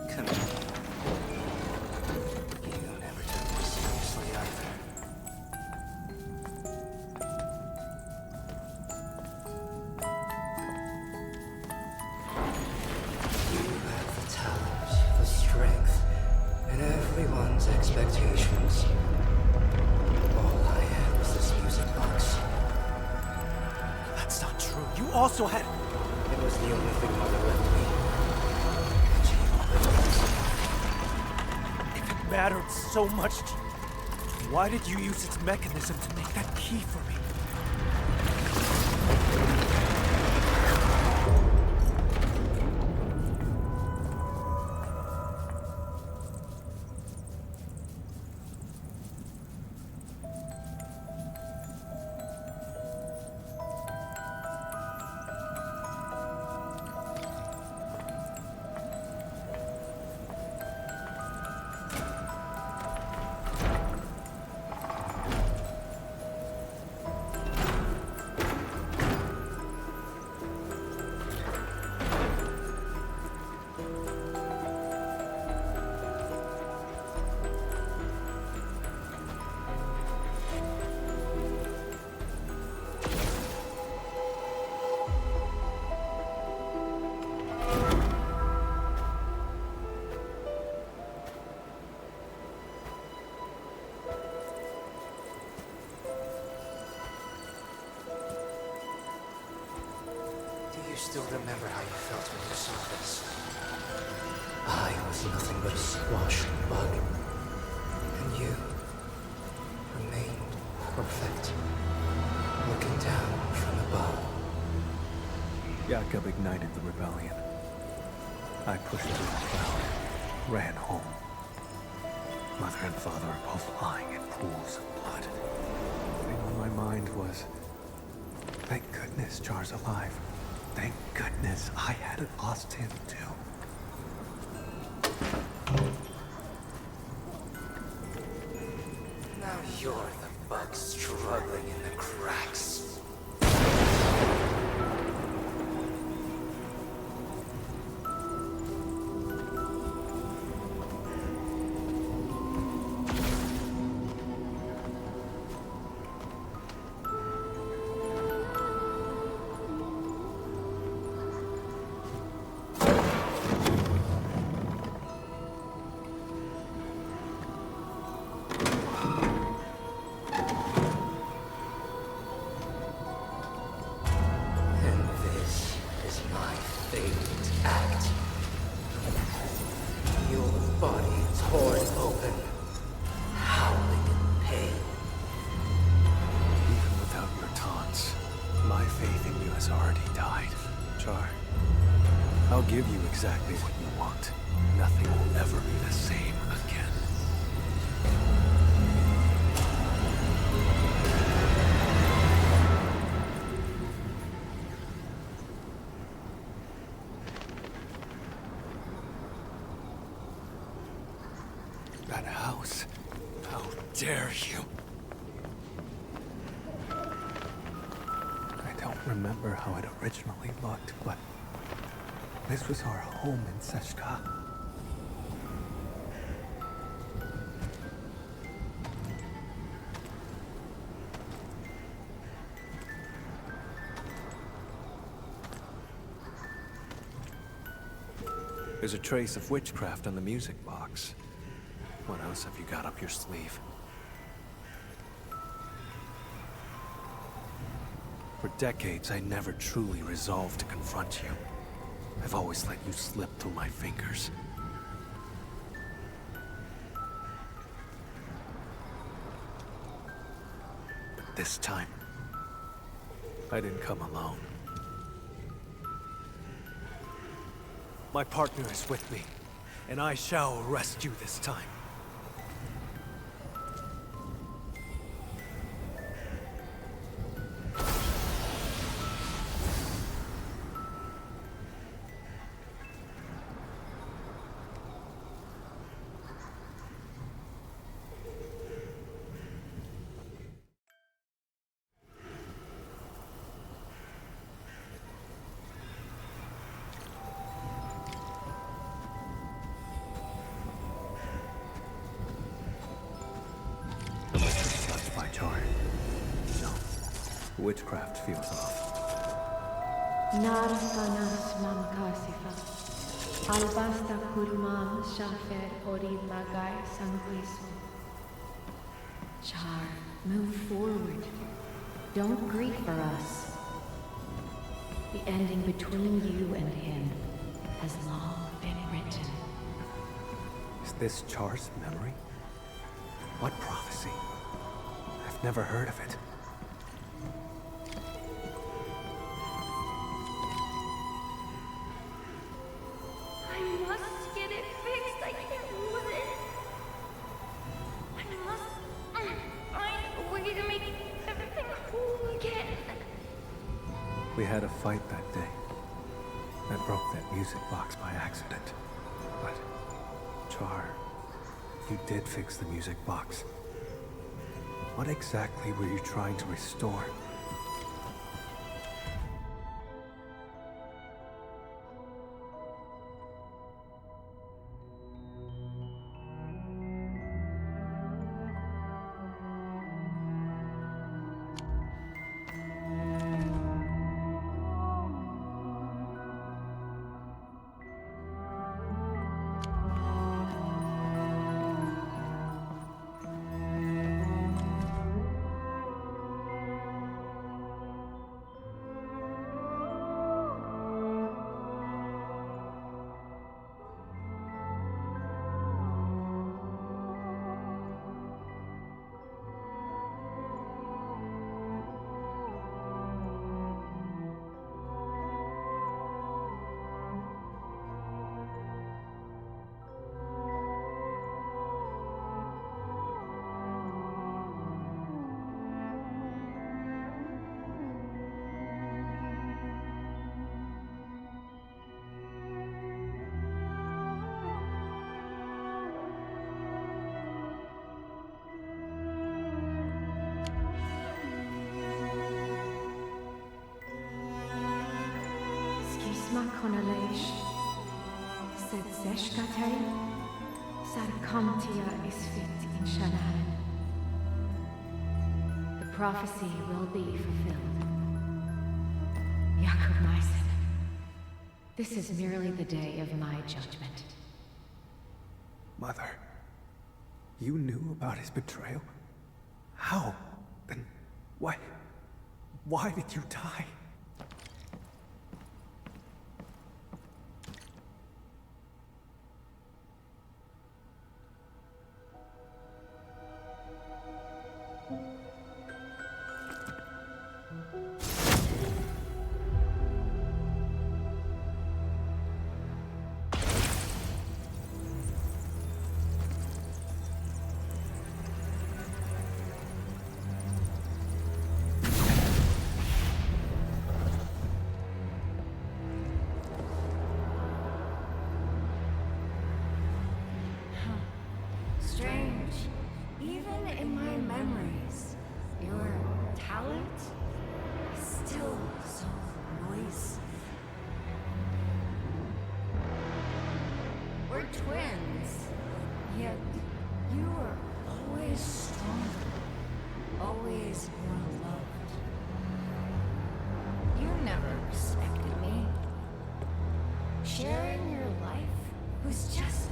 Speaker 14: Camille. You never took me seriously either. You have the talent, the strength, and everyone's expectations. All I had was this music box.
Speaker 7: That's not true. You also had...
Speaker 14: It was the only thing Mother left me.
Speaker 7: If it mattered so much to you, why did you use its mechanism to make that key for me?
Speaker 14: Do you still remember how you felt when you saw this? I was nothing but a squashing bug. And you remained perfect, looking down from above.
Speaker 7: Jakob ignited the rebellion. I pushed through the crowd, ran home. Mother and father are both lying in pools of blood. The thing on my mind was, thank goodness Jar's alive. Thank goodness I hadn't lost him too.
Speaker 14: Now you're the bug struggling in the cracks.
Speaker 7: I'll give you exactly what you want. Nothing will ever be the That house. How dare you? I don't remember how it originally looked, but this was our home in Seshka. There's a trace of witchcraft on the music box. What else have you got up your sleeve? For decades, I never truly resolved to confront you. I've always let you slip through my fingers. But this time, I didn't come alone. My partner is with me, and I shall arrest you this time. Witchcraft feels off.
Speaker 16: Narfanas mamkasifa. Albasta kurmam shafer ori magai sanguiso.
Speaker 17: Char, move forward. Don't grieve for us. The ending between you and him has long been written.
Speaker 7: Is this Char's memory? What prophecy? I've never heard of it. We had a fight that day. I broke that music box by accident. But, Char, you did fix the music box. What exactly were you trying to restore?
Speaker 16: Konalesh, said Zeshkatei, Sarkamtia is fit in Shanaan. The prophecy will be fulfilled. Yakub, this is merely the day of my judgment.
Speaker 7: Mother, you knew about his betrayal? How? Then why did you die?
Speaker 17: memories. Your talent is still so noisy. We're twins, yet you were always stronger, always more loved. You never respected me. Sharing your life was just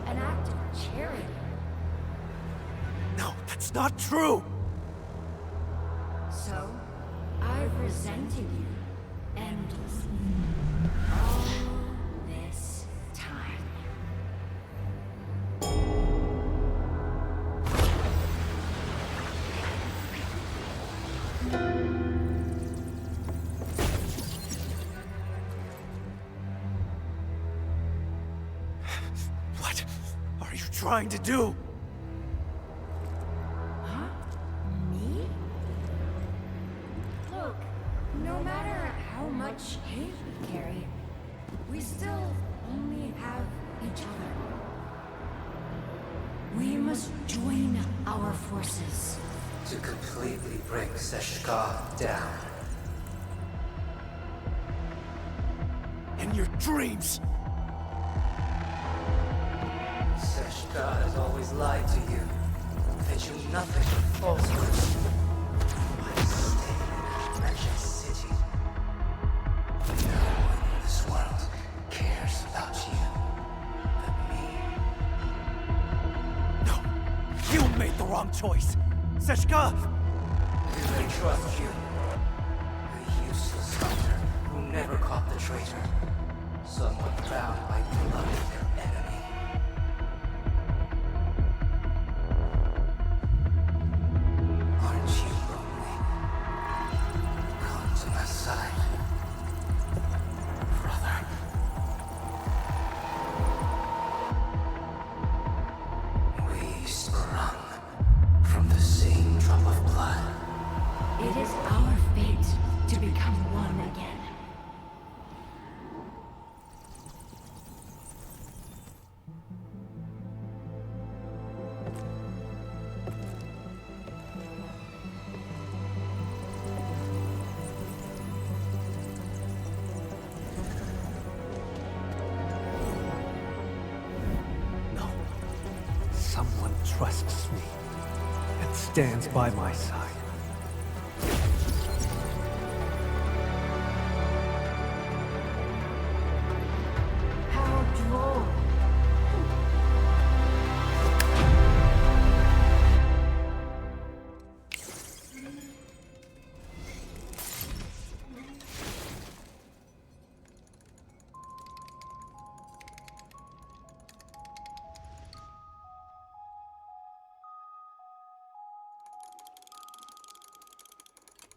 Speaker 17: an act of charity.
Speaker 2: No, that's not true!
Speaker 17: So, I've resented you endlessly. All this time.
Speaker 2: What are you trying to do?
Speaker 17: Me? Look, no matter how much hate we carry, we still only have each other. We must join our forces.
Speaker 14: To completely bring Seshka down.
Speaker 2: In your dreams!
Speaker 14: Seshka has always lied to you. Fed you nothing but falsehoods. Why stay in a wretched city? No one in this world cares about you but me.
Speaker 2: No! You made the wrong choice! Seshka!
Speaker 14: Do they trust you? A useless hunter who never caught the traitor. Someone bound by blood of their enemy. Aren't you lonely? Come to my side, brother. We sprung from the same drop of blood.
Speaker 17: It is our fate to become one again.
Speaker 7: Someone trusts me and stands by my side.
Speaker 17: How droll.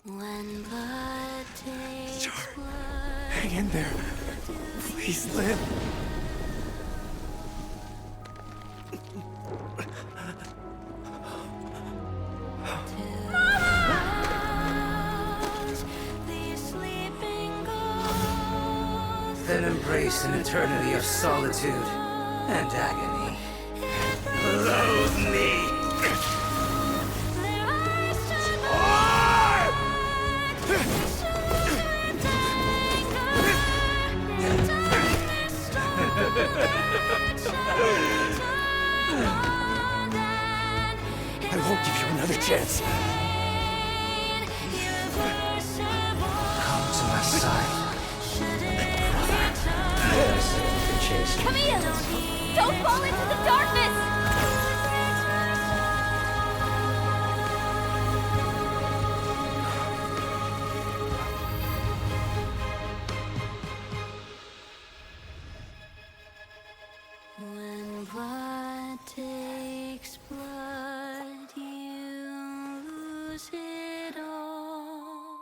Speaker 6: When blood takes blood.
Speaker 2: Hang in there. Please live.
Speaker 14: Then embrace an eternity of solitude and agony. Loathe me!
Speaker 2: I won't give you another chance.
Speaker 14: Come to my side, brother.
Speaker 1: Camille! Don't fall into the darkness!
Speaker 6: When blood takes blood, you lose it all.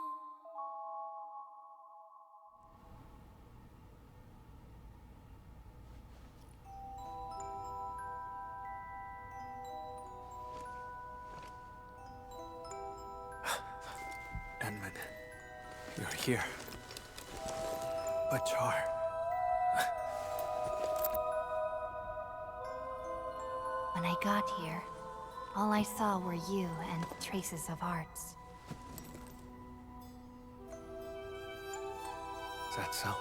Speaker 7: Endman, you're here. But Char...
Speaker 9: When I got here, All I saw were you and traces of hearts.
Speaker 7: Is that so?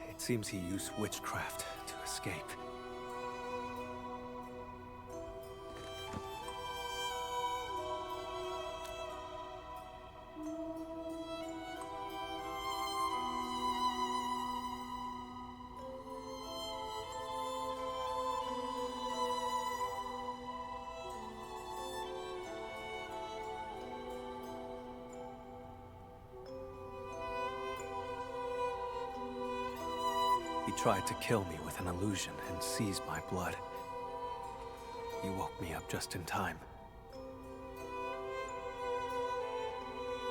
Speaker 7: It seems he used witchcraft to escape. He tried to kill me with an illusion and seized my blood. He woke me up just in time.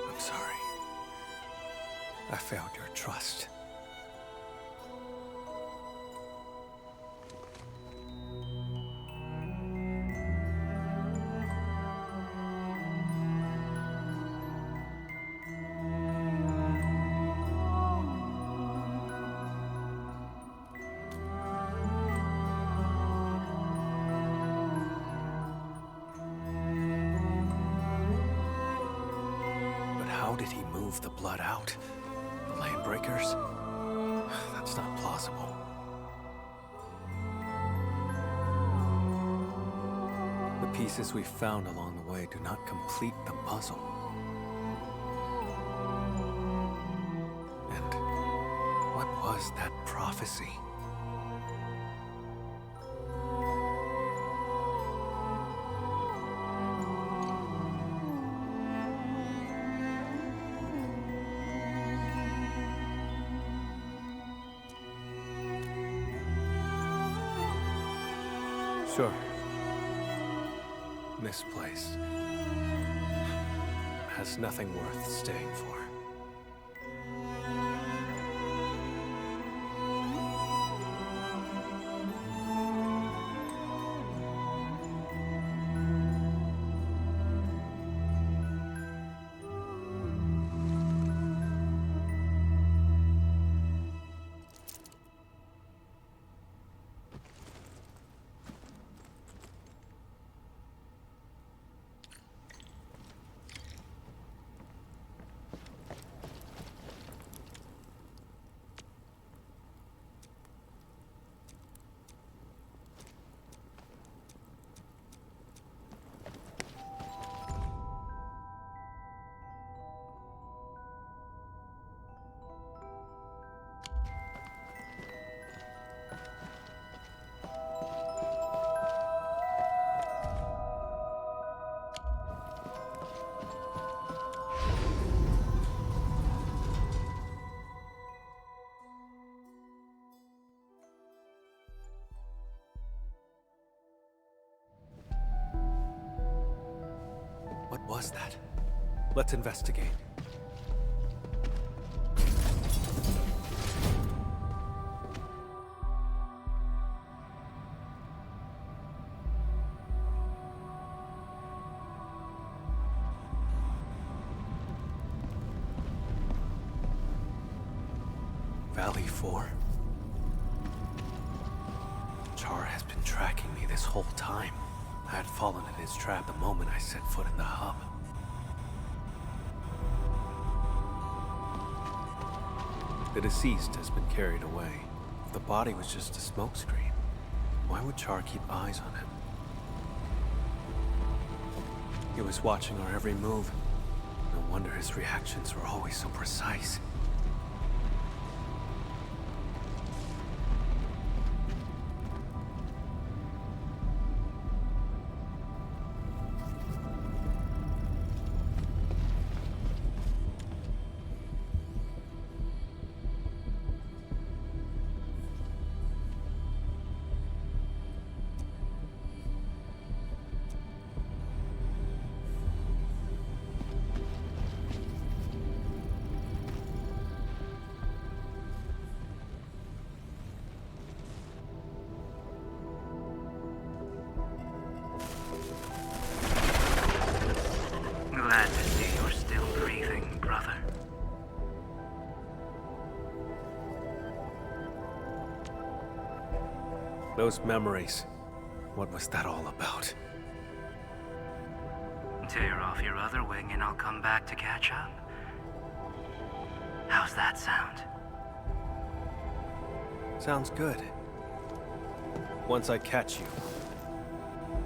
Speaker 7: I'm sorry. I failed your trust. How did he move the blood out? The Landbreakers? That's not plausible. The pieces we found along the way do not complete the puzzle. And what was that prophecy? Sure. Misplaced. Has nothing worth staying for. What was that? Let's investigate. Valley 4? Char has been tracking me this whole time. I had fallen in his trap the moment I set foot in the hub. The deceased has been carried away. If the body was just a smokescreen, why would Char keep eyes on him? He was watching our every move. No wonder his reactions were always so precise.
Speaker 14: Glad to see you're still breathing, brother.
Speaker 7: Those memories. What was that all about?
Speaker 14: Tear off your other wing and I'll come back to catch up. How's that sound?
Speaker 7: Sounds good. Once I catch you,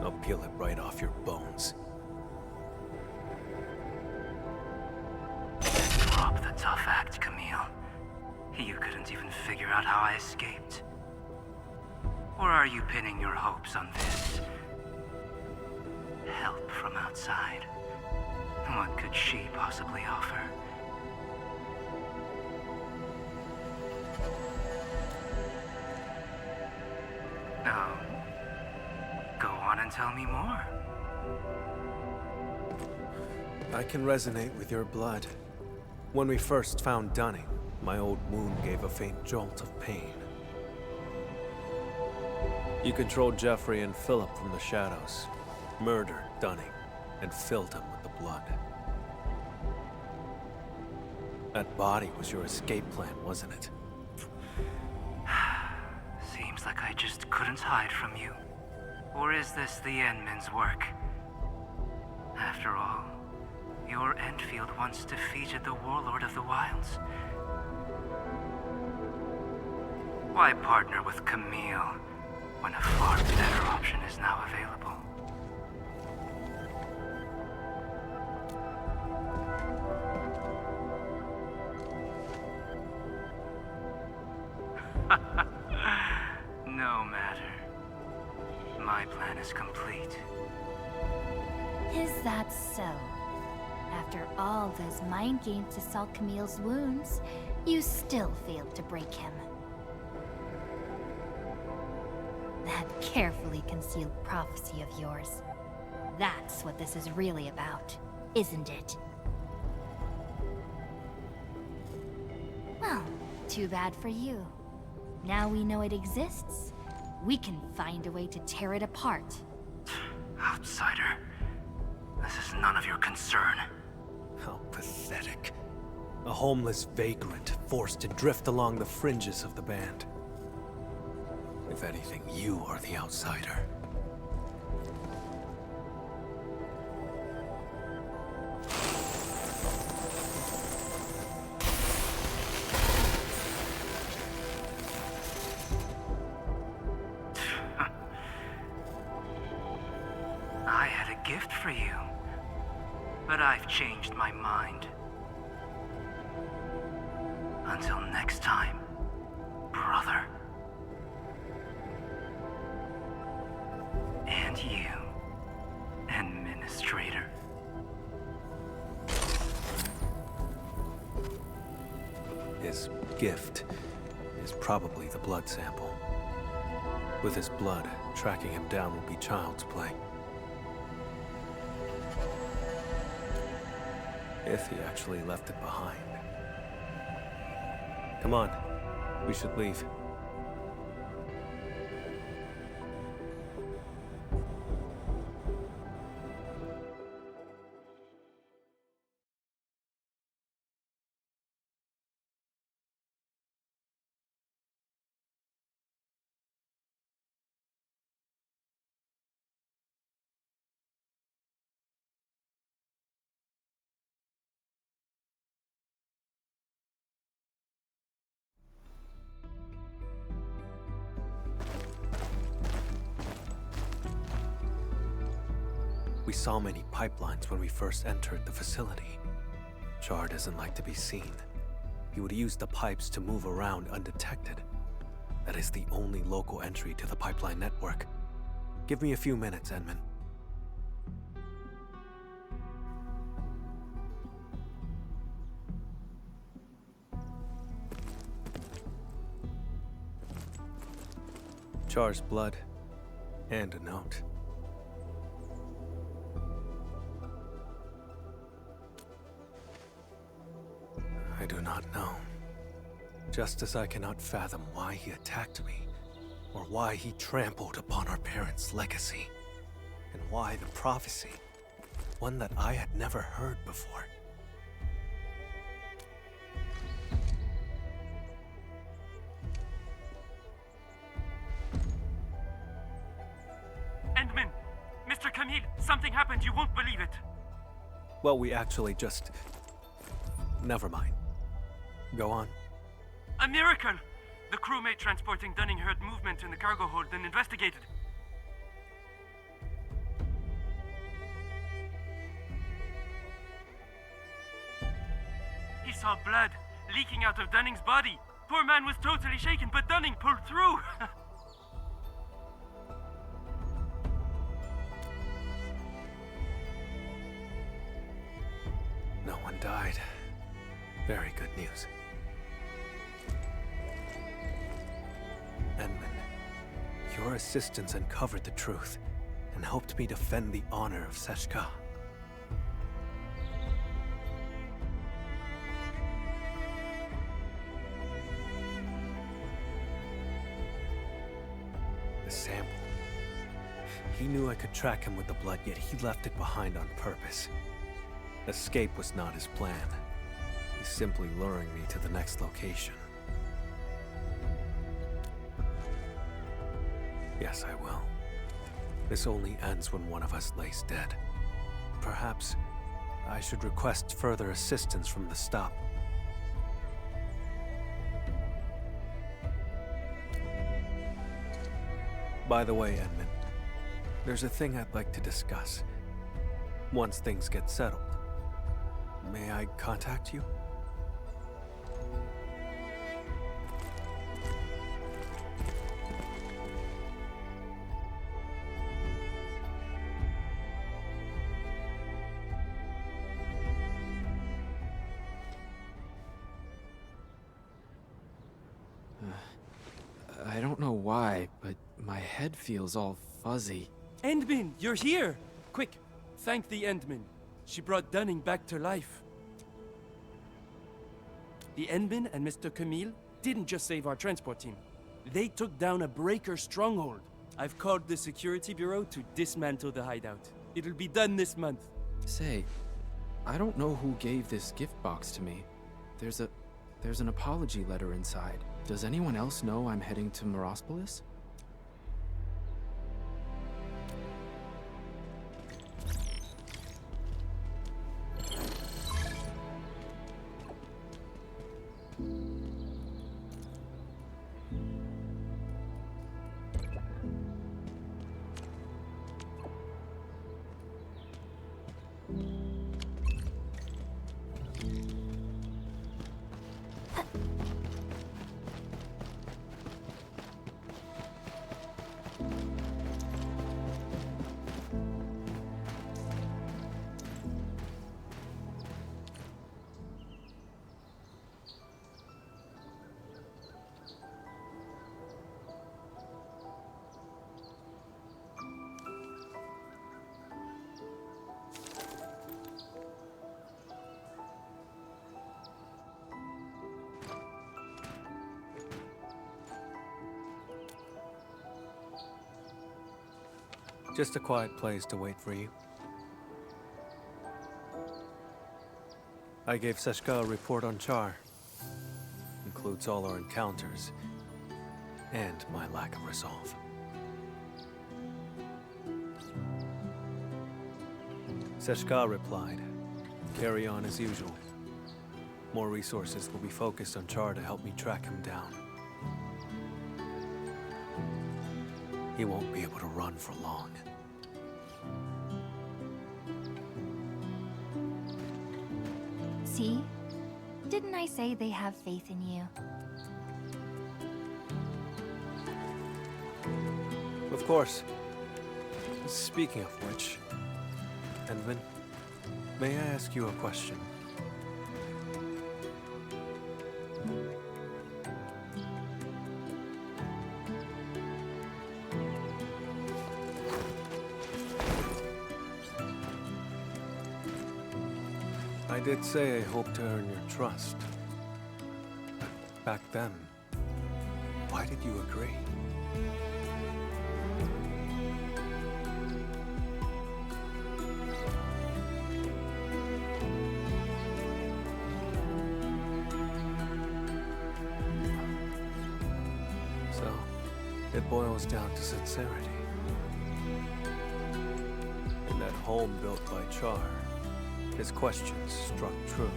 Speaker 7: I'll peel it right off your bones.
Speaker 14: Drop the tough act, Camille. You couldn't even figure out how I escaped. Or are you pinning your hopes on this? Help from outside. What could she possibly offer? Oh. Go on and tell me more.
Speaker 7: I can resonate with your blood. When we first found Dunning, my old wound gave a faint jolt of pain. You controlled Jeffrey and Philip from the shadows, murdered Dunning, and filled him with the blood. That body was your escape plan, wasn't it?
Speaker 14: Seems like I just couldn't hide from you. Or is this the Endmen's work? After all, your Endfield once defeated the Warlord of the Wilds. Why partner with Camille when a far better option is now available? No matter. My plan is complete.
Speaker 9: Is that so? After all those mind games to salve Camille's wounds, you still failed to break him. That carefully concealed prophecy of yours. That's what this is really about, isn't it? Well, too bad for you. Now we know it exists, we can find a way to tear it apart.
Speaker 14: Outsider. This is none of your concern.
Speaker 7: How pathetic. A homeless vagrant forced to drift along the fringes of the band. If anything, you are the outsider.
Speaker 14: I had a gift for you, but I've changed my mind. Until next time, brother. And you, Administrator.
Speaker 7: His gift is probably the blood sample. With his blood, tracking him down will be child's play. If he actually left it behind. Come on, we should leave. We saw many pipelines when we first entered the facility. Char doesn't like to be seen. He would use the pipes to move around undetected. That is the only local entry to the pipeline network. Give me a few minutes, Edmund. Char's blood, and a note. I do not know. Just as I cannot fathom why he attacked me, or why he trampled upon our parents' legacy, and why the prophecy, one that I had never heard before.
Speaker 10: Camille, something happened. You won't believe it.
Speaker 7: Well, we actually just... Never mind. Go on.
Speaker 10: A miracle! The crewmate transporting Dunning heard movement in the cargo hold and investigated. He saw blood leaking out of Dunning's body. Poor man was totally shaken, but Dunning pulled through.
Speaker 7: No one died. Very good news. Edmund, your assistance uncovered the truth and helped me defend the honor of Seshka. The sample. He knew I could track him with the blood, yet he left it behind on purpose. Escape was not his plan. He's simply luring me to the next location. Yes, I will. This only ends when one of us lays dead. Perhaps I should request further assistance from the stop. By the way, Edmund, there's a thing I'd like to discuss. Once things get settled, may I contact you?
Speaker 15: I don't know why, but my head feels all fuzzy.
Speaker 10: Endman, you're here! Quick, thank the Endman. She brought Dunning back to life. The Endman and Mr. Camille didn't just save our transport team. They took down a breaker stronghold. I've called the security bureau to dismantle the hideout. It'll be done this month.
Speaker 15: Say, I don't know who gave this gift box to me. There's an apology letter inside. Does anyone else know I'm heading to Morospolis?
Speaker 7: Just a quiet place to wait for you. I gave Seshka a report on Char. Includes all our encounters and my lack of resolve. Seshka replied, "Carry on as usual. More resources will be focused on Char to help me track him down. He won't be able to run for long."
Speaker 9: See? Didn't I say they have faith in you?
Speaker 7: Of course. Speaking of which, Envin, may I ask you a question? I did say I hoped to earn your trust. But back then, why did you agree? So, it boils down to sincerity. in that home built by Char, his questions struck true.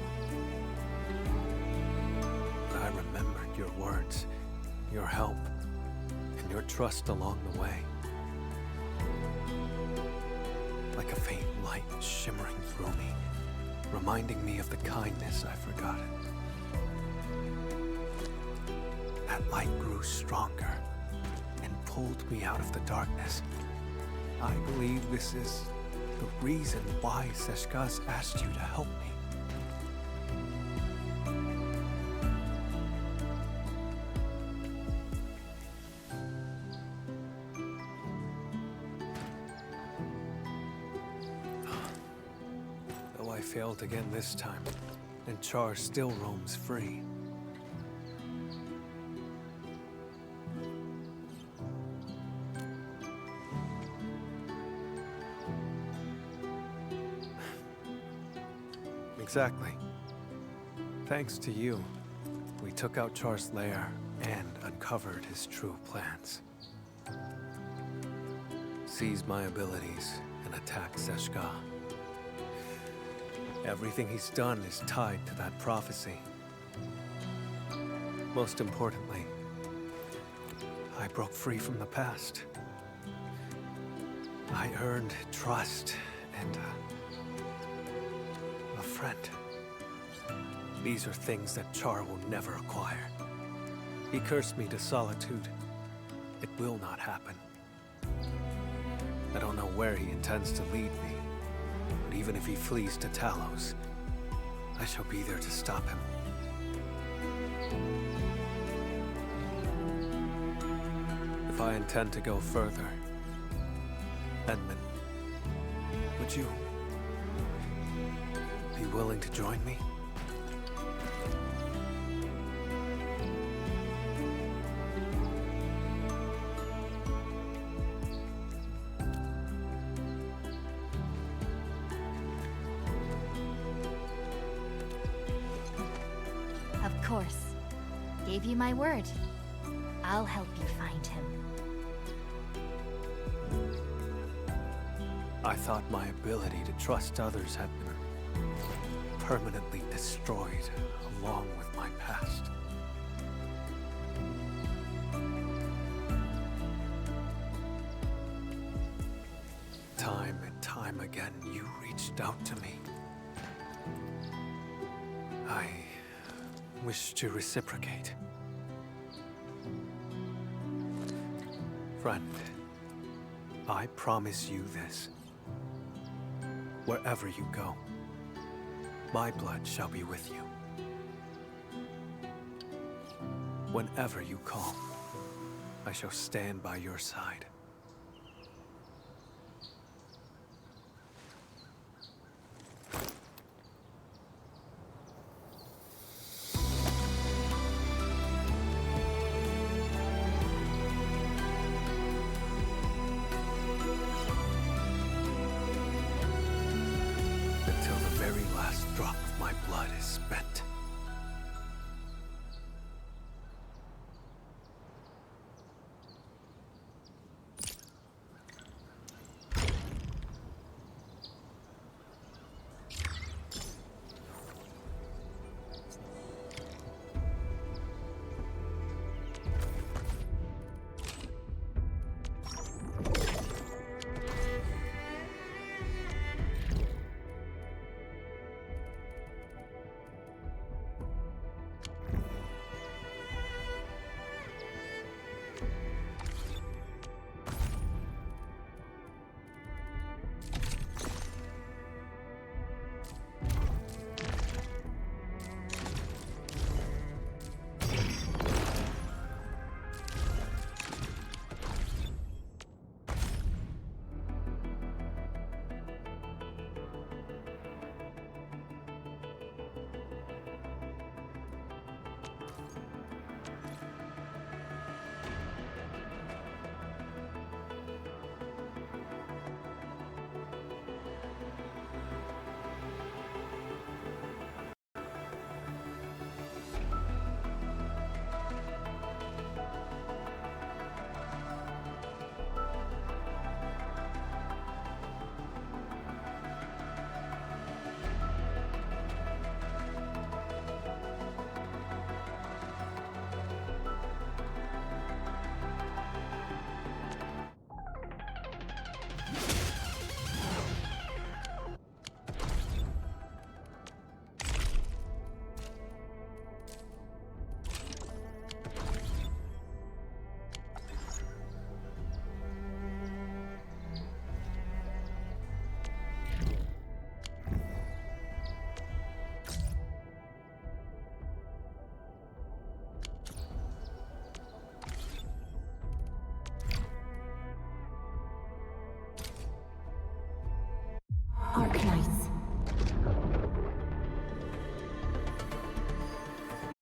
Speaker 7: But I remembered your words, your help, and your trust along the way. Like a faint light shimmering through me, reminding me of the kindness I forgotten. That light grew stronger and pulled me out of the darkness. I believe this is the reason why Seshka's asked you to help me. Though I failed again this time, and Char still roams free. Exactly. Thanks to you, we took out Char's lair and uncovered his true plans. Seized my abilities and attacked Seshka. Everything he's done is tied to that prophecy. Most importantly, I broke free from the past. I earned trust and a friend. These are things that Char will never acquire. He cursed me to solitude. It will not happen. I don't know where he intends to lead me, but even if he flees to Talos, I shall be there to stop him. If I intend to go further, Edmund, would you be willing to join me?
Speaker 9: Of course. Gave you my word. I'll help you find him.
Speaker 7: I thought my ability to trust others had been permanently destroyed along with my past. Time and time again, you reached out to me. I wish to reciprocate. Friend, I promise you this. Wherever you go, my blood shall be with you. Whenever you call, I shall stand by your side. Until the very last drop of my blood is spent.
Speaker 4: Arknights.